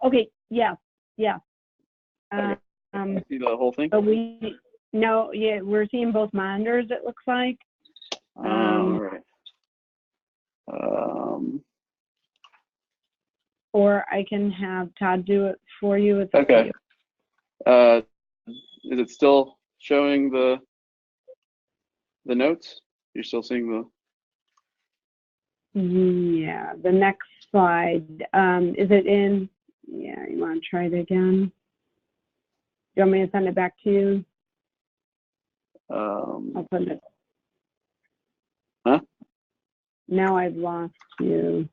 Okay, yeah. Okay. See the whole thing? So we're seeing both monitors, it looks like. All right. Or I can have Todd do it for you. It's okay. Is it still showing the notes? You're still seeing the? Yeah, the next slide. Is it in? Yeah, you want to try it again? Do you want me to send it back to you? I'll send it. Huh? Now I've lost you.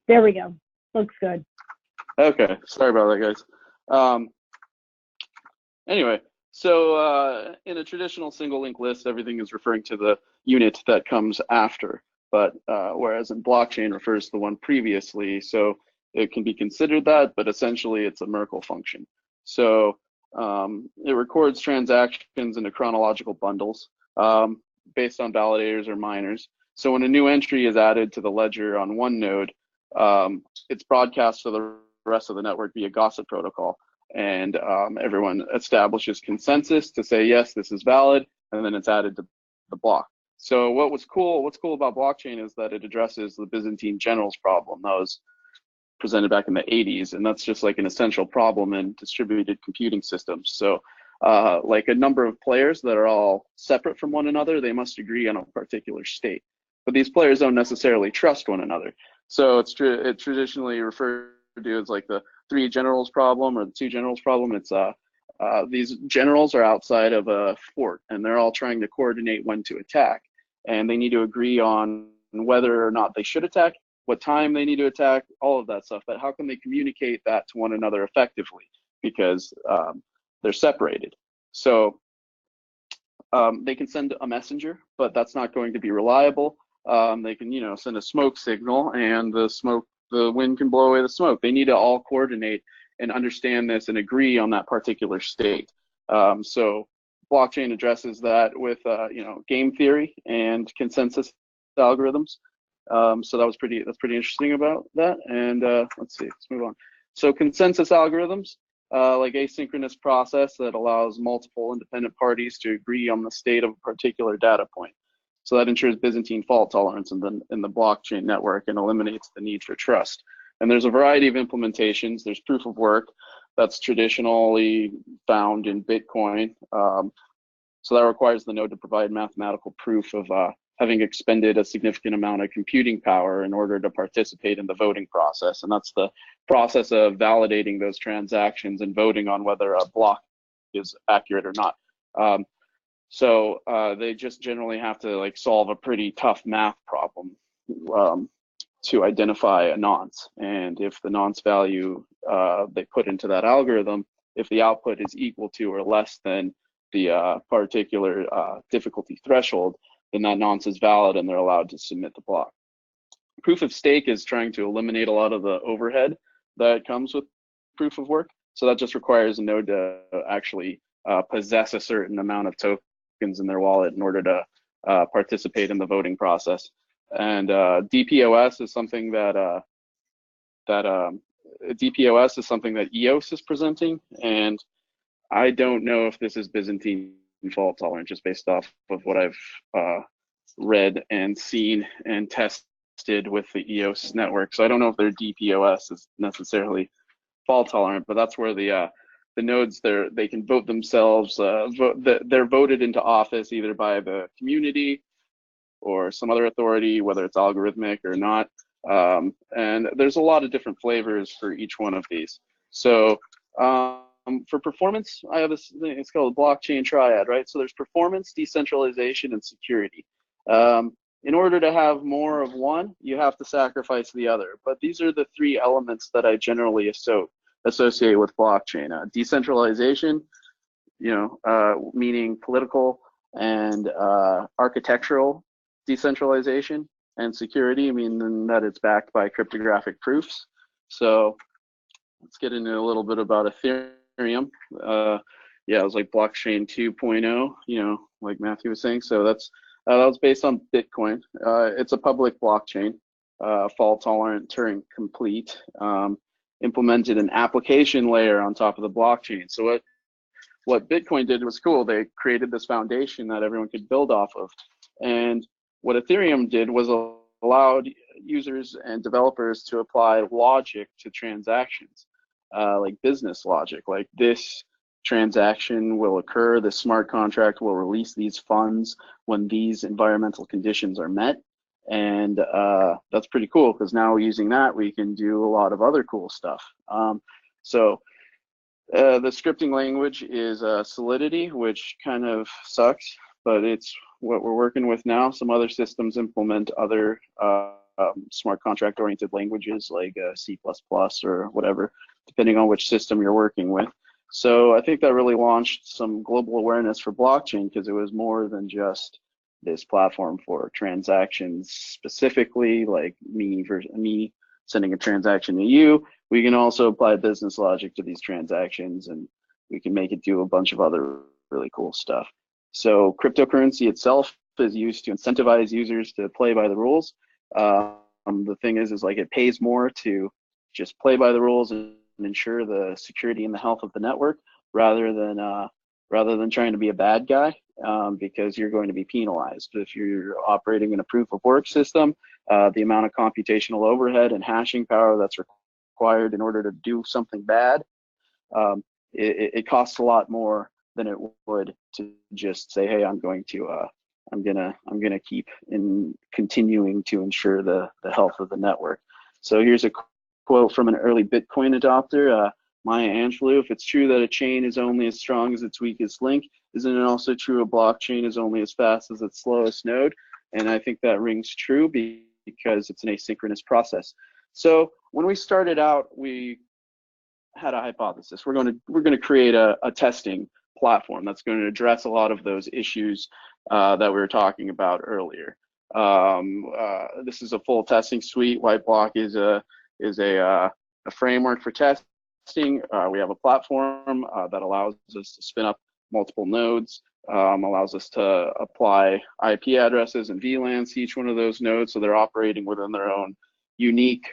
There we go. Looks good. Okay, sorry about that, guys. Anyway, so in a traditional single link list, everything is referring to the unit that comes after, but whereas in blockchain refers to the one previously, so it can be considered that, but essentially it's a Merkle function. So it records transactions into chronological bundles based on validators or miners. So when a new entry is added to the ledger on one node, it's broadcast to the rest of the network via gossip protocol, and everyone establishes consensus to say, yes, this is valid, and then it's added to the block. So what's cool about blockchain is that it addresses the Byzantine generals problem. That was presented back in the 80s, and that's just like an essential problem in distributed computing systems. So like a number of players that are all separate from one another, they must agree on a particular state. But these players don't necessarily trust one another. So it's traditionally referred to as like the three generals problem or the two generals problem. It's these generals are outside of a fort, and they're all trying to coordinate when to attack. And they need to agree on whether or not they should attack, what time they need to attack, all of that stuff. But how can they communicate that to one another effectively? Because they're separated. So they can send a messenger, but that's not going to be reliable. They can, you know, send a smoke signal, and the wind can blow away the smoke. They need to all coordinate and understand this and agree on that particular state. So blockchain addresses that with, you know, game theory and consensus algorithms. So that's pretty interesting about that. And let's see, let's move on. So consensus algorithms, like asynchronous process that allows multiple independent parties to agree on the state of a particular data point. So that ensures Byzantine fault tolerance in the blockchain network and eliminates the need for trust. And there's a variety of implementations. There's proof of work that's traditionally found in Bitcoin. So that requires the node to provide mathematical proof of having expended a significant amount of computing power in order to participate in the voting process. And that's the process of validating those transactions and voting on whether a block is accurate or not. So they just generally have to like solve a pretty tough math problem to identify a nonce. And if the nonce value they put into that algorithm, if the output is equal to or less than the particular difficulty threshold, then that nonce is valid and they're allowed to submit the block. Proof of stake is trying to eliminate a lot of the overhead that comes with proof of work. So that just requires a node to actually possess a certain amount of tokens in their wallet in order to participate in the voting process. And DPoS is something that DPoS is something that EOS is presenting, and I don't know if this is Byzantine fault tolerant, just based off of what I've read and seen and tested with the EOS network. So I don't know if their DPoS is necessarily fault tolerant, but that's where the nodes they can vote themselves. They're voted into office either by the community or some other authority, whether it's algorithmic or not. And there's a lot of different flavors for each one of these. So for performance, I have this thing, it's called blockchain triad, right? So there's performance, decentralization, and security. In order to have more of one, you have to sacrifice the other. But these are the three elements that I generally associate with blockchain. Decentralization, you know, meaning political and architectural decentralization, and security, meaning that it's backed by cryptographic proofs. So let's get into a little bit about Ethereum. Yeah, it was like blockchain 2.0, you know, like Matthew was saying. So that was based on Bitcoin. It's a public blockchain, fault tolerant, Turing complete, implemented an application layer on top of the blockchain. So what Bitcoin did was cool. They created this foundation that everyone could build off of. And what Ethereum did was allowed users and developers to apply logic to transactions, like business logic, like this transaction will occur, the smart contract will release these funds when these environmental conditions are met. And that's pretty cool, because now using that, we can do a lot of other cool stuff. So the scripting language is Solidity, which kind of sucks, but it's what we're working with now. Some other systems implement other smart contract oriented languages like C++ or whatever, depending on which system you're working with. So I think that really launched some global awareness for blockchain, because it was more than just this platform for transactions specifically, like me sending a transaction to you. We can also apply business logic to these transactions, and we can make it do a bunch of other really cool stuff. So cryptocurrency itself is used to incentivize users to play by the rules. The thing is like it pays more to just play by the rules and ensure the security and the health of the network, rather than trying to be a bad guy, because you're going to be penalized. If you're operating in a proof of work system, the amount of computational overhead and hashing power that's required in order to do something bad, it costs a lot more than it would to just say, hey, I'm gonna keep in continuing to ensure the health of the network. So here's a quote from an early Bitcoin adopter, Maya Angelou: if it's true that a chain is only as strong as its weakest link, isn't it also true a blockchain is only as fast as its slowest node? And I think that rings true because it's an asynchronous process. So when we started out, we had a hypothesis. We're going to create a testing platform that's going to address a lot of those issues that we were talking about earlier. This is a full testing suite. Whiteblock is a framework for testing. We have a platform that allows us to spin up multiple nodes, allows us to apply IP addresses and VLANs to each one of those nodes, so they're operating within their own unique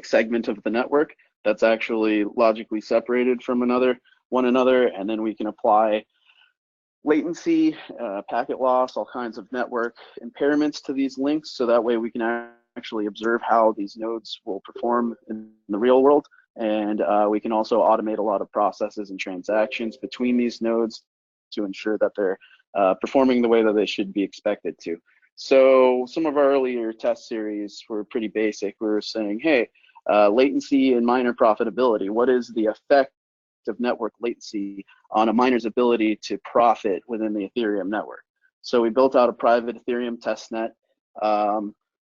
segment of the network that's actually logically separated from one another, and then we can apply latency, packet loss, all kinds of network impairments to these links, so that way we can actually observe how these nodes will perform in the real world. And we can also automate a lot of processes and transactions between these nodes to ensure that they're performing the way that they should be expected to. So some of our earlier test series were pretty basic. We were saying, hey, latency and miner profitability, what is the effect of network latency on a miner's ability to profit within the Ethereum network? So we built out a private Ethereum testnet.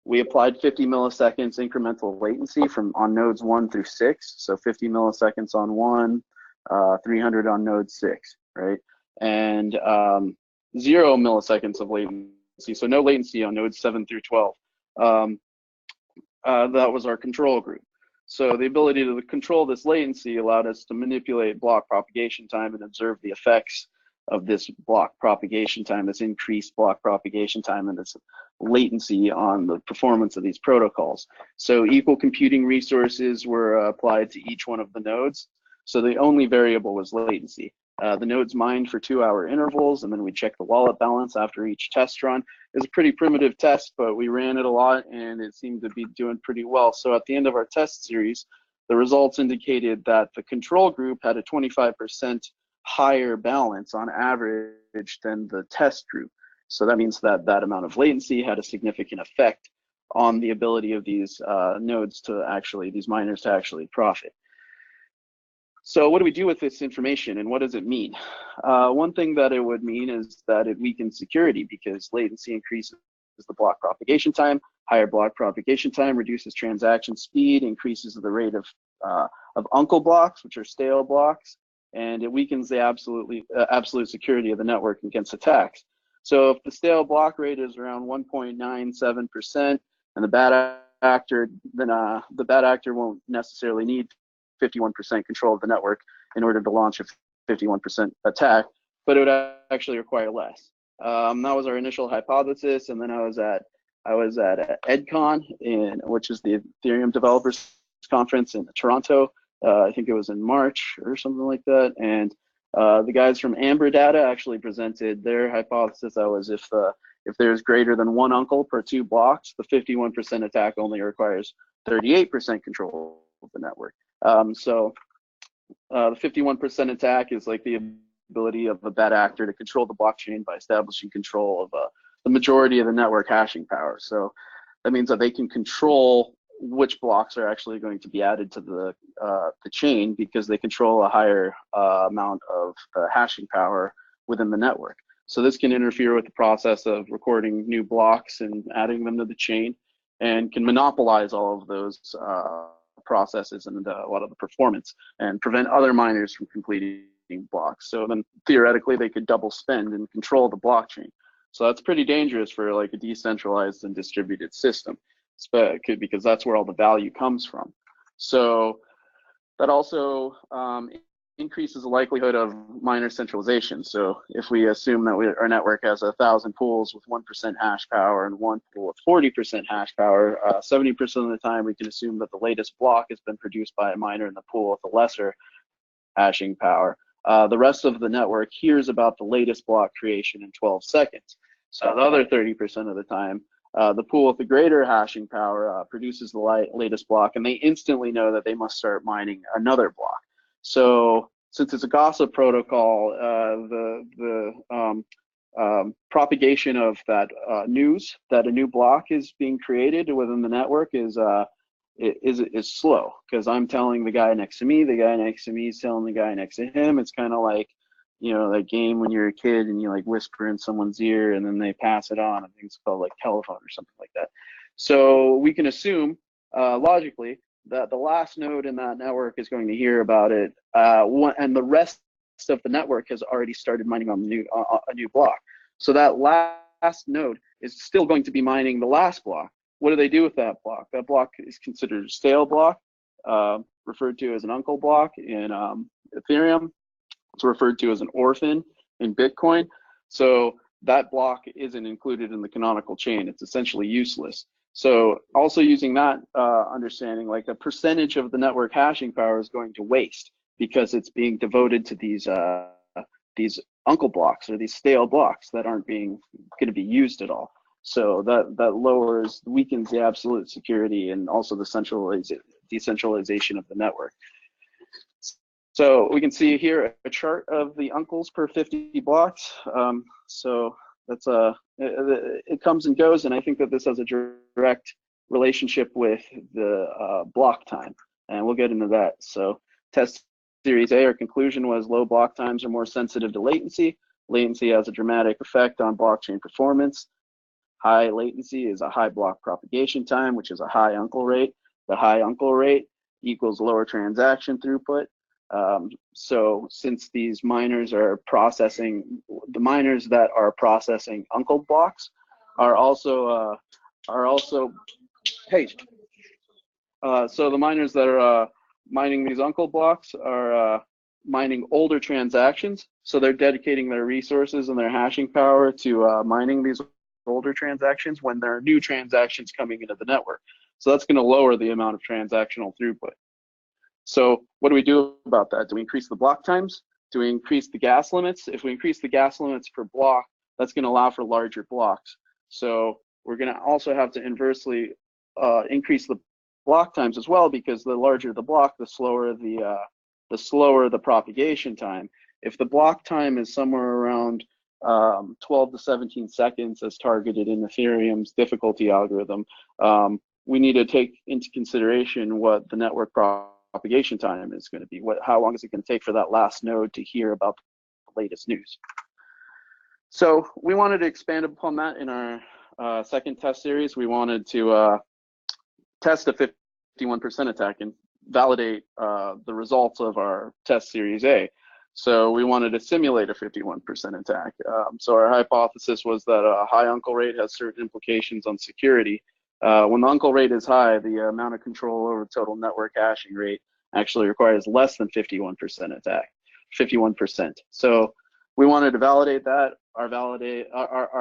We applied 50 milliseconds incremental latency on nodes 1 through 6. So 50 milliseconds on 1, 300 on node 6, right? And 0 milliseconds of latency, so no latency on nodes 7 through 12. That was our control group. So the ability to control this latency allowed us to manipulate block propagation time and observe the effects of this block propagation time, this increased block propagation time, and this latency on the performance of these protocols. So equal computing resources were applied to each one of the nodes. So the only variable was latency. The nodes mined for 2-hour intervals, and then we checked the wallet balance after each test run. It was a pretty primitive test, but we ran it a lot, and it seemed to be doing pretty well. So at the end of our test series, the results indicated that the control group had a 25% higher balance on average than the test group. So that means that that amount of latency had a significant effect on the ability of these these miners to actually profit. So what do we do with this information, and what does it mean? One thing that it would mean is that it weakens security, because latency increases the block propagation time. Higher block propagation time reduces transaction speed, increases the rate of uncle blocks, which are stale blocks, and it weakens the absolute security of the network against attacks. So if the stale block rate is around 1.97% and the bad actor, then the bad actor won't necessarily need 51% control of the network in order to launch a 51% attack, but it would actually require less. That was our initial hypothesis, and then I was at EdCon, which is the Ethereum Developers Conference in Toronto. I think it was in March or something like that, and the guys from Amber Data actually presented their hypothesis. That was if there's greater than one uncle per 2 blocks, the 51% attack only requires 38% control of the network. So the 51% attack is like the ability of a bad actor to control the blockchain by establishing control of the majority of the network hashing power. So that means that they can control which blocks are actually going to be added to the chain, because they control a higher amount of hashing power within the network. So this can interfere with the process of recording new blocks and adding them to the chain, and can monopolize all of those processes and a lot of the performance, and prevent other miners from completing blocks. So then theoretically they could double spend and control the blockchain. So that's pretty dangerous for like a decentralized and distributed system, because that's where all the value comes from. So that also increases the likelihood of miner centralization. So if we assume that our network has 1,000 pools with 1% hash power and one pool with 40% hash power, 70% of the time we can assume that the latest block has been produced by a miner in the pool with a lesser hashing power. The rest of the network hears about the latest block creation in 12 seconds. So the other 30% of the time, The pool with the greater hashing power produces the latest block, and they instantly know that they must start mining another block. So since it's a gossip protocol, propagation of that news that a new block is being created within the network is slow, because I'm telling the guy next to me is telling the guy next to him. It's kind of like, you know, that game when you're a kid and you like whisper in someone's ear and then they pass it on. I think it's called like telephone or something like that. So we can assume logically that the last node in that network is going to hear about it, and the rest of the network has already started mining on a new block. So that last node is still going to be mining the last block. What do they do with that block? That block is considered a stale block, referred to as an uncle block in Ethereum. It's referred to as an orphan in Bitcoin. So that block isn't included in the canonical chain. It's essentially useless. So also using that understanding, like a percentage of the network hashing power is going to waste because it's being devoted to these uncle blocks or these stale blocks that aren't going to be used at all. So that weakens the absolute security and also the decentralization of the network. So we can see here a chart of the uncles per 50 blocks. So that's it comes and goes, and I think that this has a direct relationship with the block time, and we'll get into that. So test series A, our conclusion was low block times are more sensitive to latency. Latency has a dramatic effect on blockchain performance. High latency is a high block propagation time, which is a high uncle rate. The high uncle rate equals lower transaction throughput. So since these miners are processing, the miners that are processing uncle blocks are also hey. So the miners that are mining these uncle blocks are mining older transactions. So they're dedicating their resources and their hashing power to mining these older transactions when there are new transactions coming into the network. So that's going to lower the amount of transactional throughput. So what do we do about that? Do we increase the block times? Do we increase the gas limits? If we increase the gas limits per block, that's going to allow for larger blocks. So we're going to also have to inversely increase the block times as well, because the larger the block, the slower the propagation time. If the block time is somewhere around 12 to 17 seconds as targeted in Ethereum's difficulty algorithm, we need to take into consideration what the network propagation time is going to be. How long is it going to take for that last node to hear about the latest news? So we wanted to expand upon that in our second test series. We wanted to test a 51% attack and validate the results of our test series A. So we wanted to simulate a 51% attack. So our hypothesis was that a high uncle rate has certain implications on security. When the uncle rate is high, the amount of control over total network hashing rate actually requires less than 51% attack, 51%. So we wanted to validate that. Our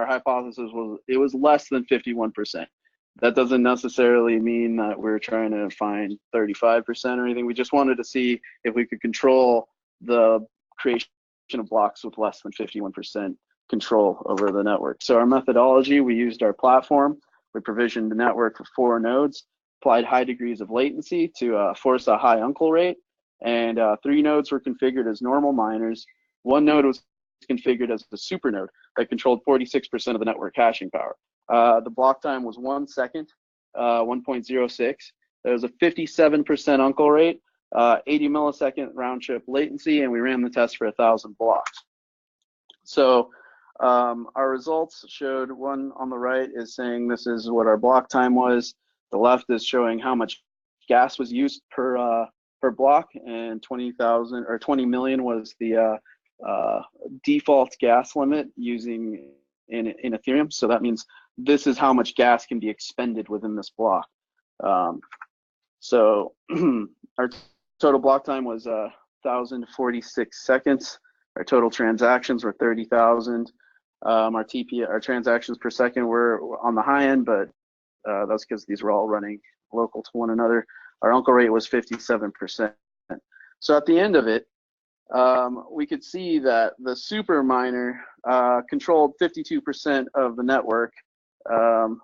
hypothesis was it was less than 51%. That doesn't necessarily mean that we're trying to find 35% or anything. We just wanted to see if we could control the creation of blocks with less than 51% control over the network. So our methodology, we used our platform. We provisioned the network for 4 nodes, applied high degrees of latency to force a high uncle rate, and 3 nodes were configured as normal miners. 1 node was configured as the super node that controlled 46% of the network hashing power. The block time was 1 second, 1.06. There was a 57% uncle rate, 80 millisecond round trip latency, and we ran the test for 1,000 blocks. So our results showed, one on the right is saying this is what our block time was. The left is showing how much gas was used per block, and 20,000 or 20 million was the default gas limit using in Ethereum. So that means this is how much gas can be expended within this block. So our total block time was 1,046 seconds. Our total transactions were 30,000. Our transactions per second were on the high end, but that's because these were all running local to one another. Our uncle rate was 57%. So at the end of it, we could see that the super miner controlled 52% of the network with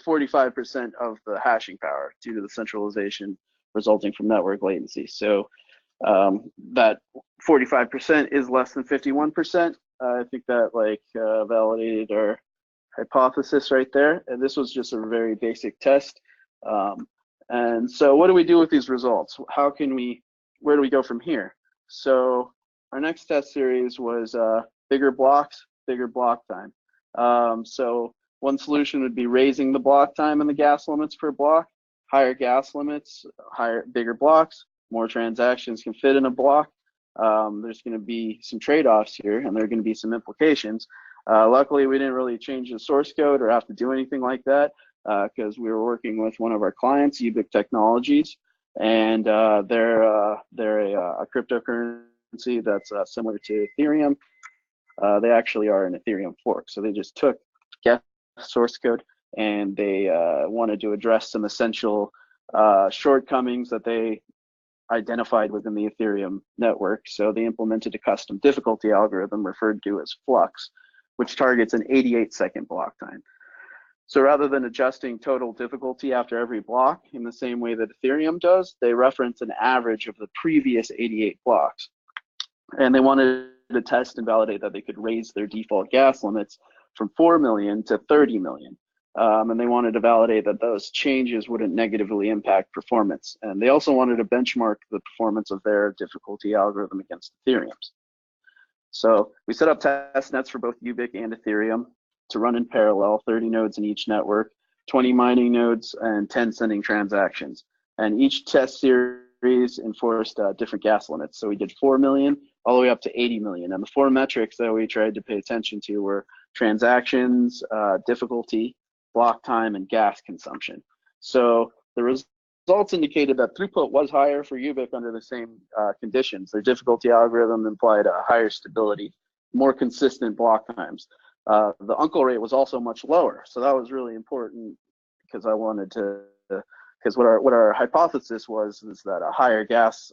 45% of the hashing power due to the centralization resulting from network latency. So that 45% is less than 51%. I think that validated our hypothesis right there. And this was just a very basic test. And so what do we do with these results? Where do we go from here? So our next test series was bigger blocks, bigger block time. So one solution would be raising the block time and the gas limits per block. Higher gas limits, bigger blocks, more transactions can fit in a block. There's going to be some trade-offs here, and there are going to be some implications. Luckily, we didn't really change the source code or have to do anything like that because we were working with one of our clients, Vivit Technologies, and they're a cryptocurrency that's similar to Ethereum. They actually are an Ethereum fork, so they just took guest source code and they wanted to address some essential shortcomings that they identified within the Ethereum network. So they implemented a custom difficulty algorithm referred to as Flux, which targets an 88-second block time. So rather than adjusting total difficulty after every block in the same way that Ethereum does, they reference an average of the previous 88 blocks. And they wanted to test and validate that they could raise their default gas limits from 4 million to 30 million. And they wanted to validate that those changes wouldn't negatively impact performance. And they also wanted to benchmark the performance of their difficulty algorithm against Ethereum's. So we set up test nets for both Vivit and Ethereum to run in parallel, 30 nodes in each network, 20 mining nodes, and 10 sending transactions. And each test series enforced different gas limits. So we did 4 million all the way up to 80 million. And the 4 metrics that we tried to pay attention to were transactions, difficulty, block time, and gas consumption. So the results indicated that throughput was higher for Vivit under the same conditions. Their difficulty algorithm implied a higher stability, more consistent block times. The uncle rate was also much lower, so that was really important because I wanted to, because what our hypothesis was is that a higher gas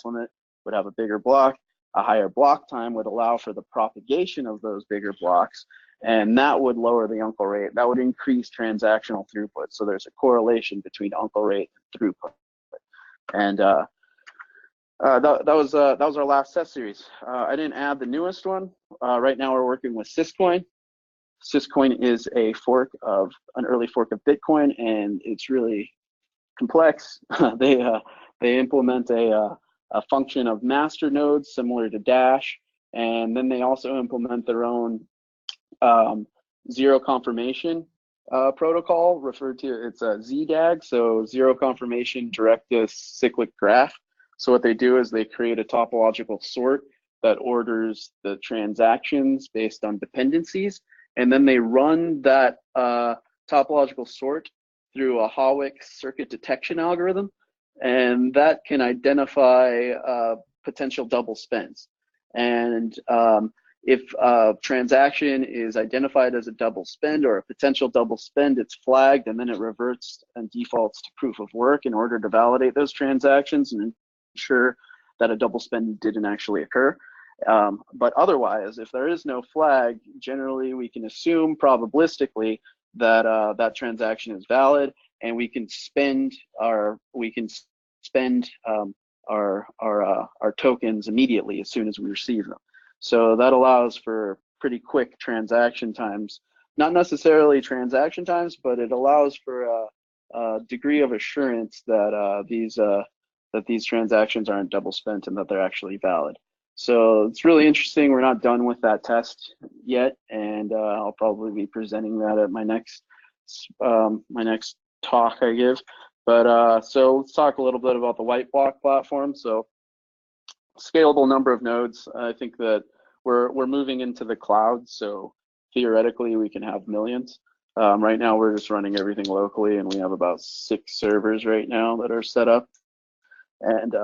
limit would have a bigger block, a higher block time would allow for the propagation of those bigger blocks, and that would lower the uncle rate. That would increase transactional throughput. So there's a correlation between uncle rate and throughput. And that was our last test series. I didn't add the newest one. Right now we're working with Syscoin. Syscoin is a fork of an early fork of Bitcoin, and it's really complex. They implement a function of master nodes similar to Dash, and then they also implement their own zero confirmation protocol referred to, it's a ZDAG, so zero confirmation direct cyclic graph. So what they do is they create a topological sort that orders the transactions based on dependencies, and then they run that topological sort through a Hawick circuit detection algorithm, and that can identify potential double spends. And if a transaction is identified as a double spend or a potential double spend, it's flagged, and then it reverts and defaults to proof of work in order to validate those transactions and ensure that a double spend didn't actually occur. But otherwise, if there is no flag, generally we can assume probabilistically that that transaction is valid, and we can spend our tokens immediately as soon as we receive them. So that allows for pretty quick transaction times, not necessarily transaction times, but it allows for a degree of assurance that these transactions aren't double spent and that they're actually valid. So it's really interesting. We're not done with that test yet, and I'll probably be presenting that at my next talk I give. But so let's talk a little bit about the white block platform. So scalable number of nodes. I think that we're moving into the cloud, so theoretically we can have millions. Right now we're just running everything locally, and we have about 6 servers right now that are set up. And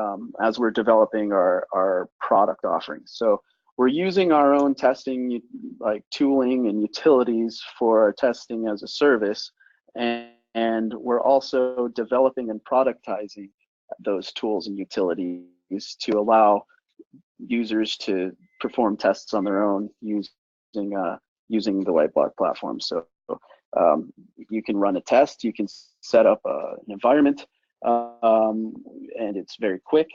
as we're developing our product offerings, so we're using our own testing like tooling and utilities for our testing as a service, and we're also developing and productizing those tools and utilities to allow users to perform tests on their own using using the white block platform. So you can run a test, you can set up an environment, and it's very quick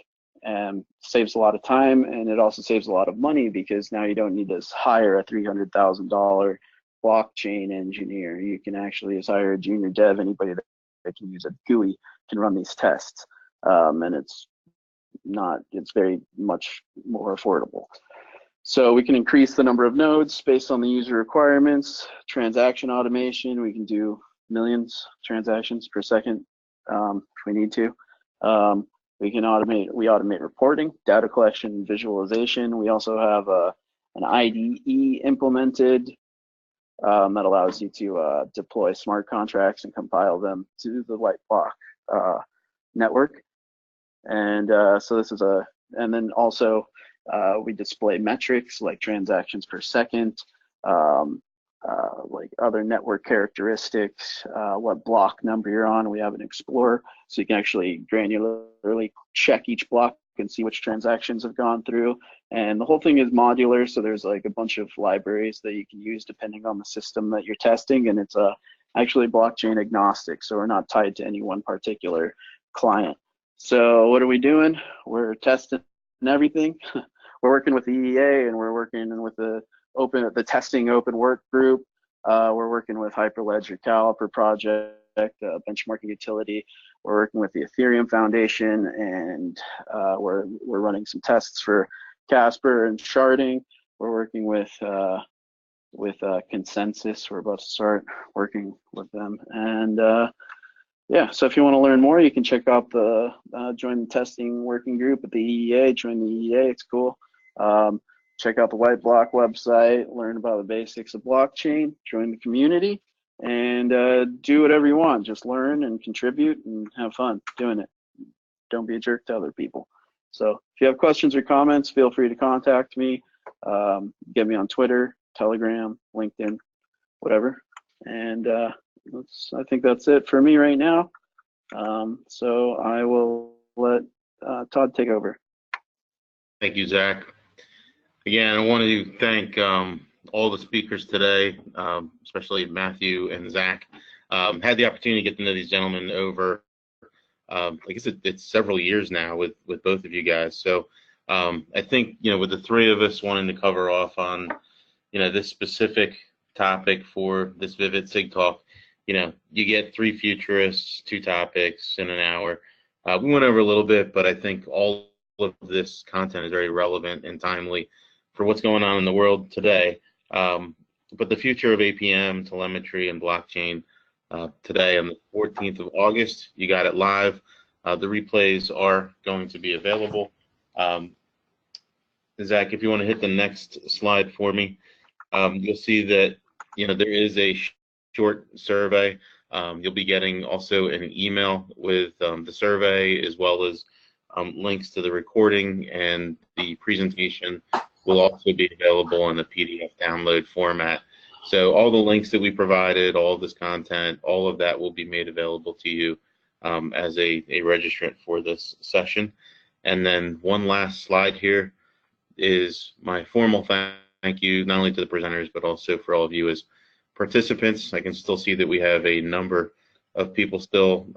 and saves a lot of time, and it also saves a lot of money because now you don't need to hire a $300,000 blockchain engineer. You can actually just hire a junior dev, anybody that can use a GUI can run these tests, and it's very much more affordable. So we can increase the number of nodes based on the user requirements. Transaction automation, we can do millions of transactions per second if we need to. We automate reporting, data collection, visualization. We also have an IDE implemented that allows you to deploy smart contracts and compile them to the white block network. And so this is and then also we display metrics like transactions per second, like other network characteristics, what block number you're on. We have an explorer, so you can actually granularly check each block and see which transactions have gone through. And the whole thing is modular, so there's like a bunch of libraries that you can use depending on the system that you're testing, and it's actually blockchain agnostic, so we're not tied to any one particular client. So what are we doing? We're testing everything. We're working with the EEA, and we're working with the testing open work group. We're working with Hyperledger Caliper project, benchmarking utility. We're working with the Ethereum Foundation, and we're running some tests for Casper and sharding. We're working with Consensus. We're about to start working with them, and yeah. So if you want to learn more, you can check out the join the testing working group at the EEA. Join the EEA. It's cool. Check out the White Block website, learn about the basics of blockchain, join the community, and do whatever you want. Just learn and contribute and have fun doing it. Don't be a jerk to other people. So if you have questions or comments, feel free to contact me. Get me on Twitter, Telegram, LinkedIn, whatever. And I think that's it for me right now. So I will let Todd take over. Thank you, Zach. Again, I want to thank all the speakers today, especially Matthew and Zach. Had the opportunity to get to know these gentlemen over, I guess it's several years now with both of you guys. So I think, with the three of us wanting to cover off on, this specific topic for this Vivit SIG talk, you get three futurists, two topics in an hour. We went over a little bit, but I think all of this content is very relevant and timely for what's going on in the world today. But the future of APM, telemetry, and blockchain today on the 14th of August, you got it live. The replays are going to be available. Zach, if you want to hit the next slide for me, you'll see that there is a short survey. You'll be getting also an email with the survey, as well as links to the recording, and the presentation will also be available in a PDF download format. So all the links that we provided, all of this content, all of that will be made available to you as a registrant for this session. And then one last slide here is my formal thank you, not only to the presenters, but also for all of you as participants. I can still see that we have a number of people still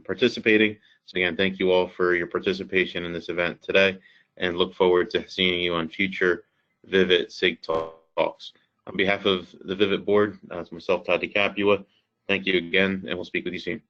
participating. So again, thank you all for your participation in this event today, and look forward to seeing you on future Vivit SIG talks. On behalf of the Vivit board, it's myself, Todd DeCapua. Thank you again, and we'll speak with you soon.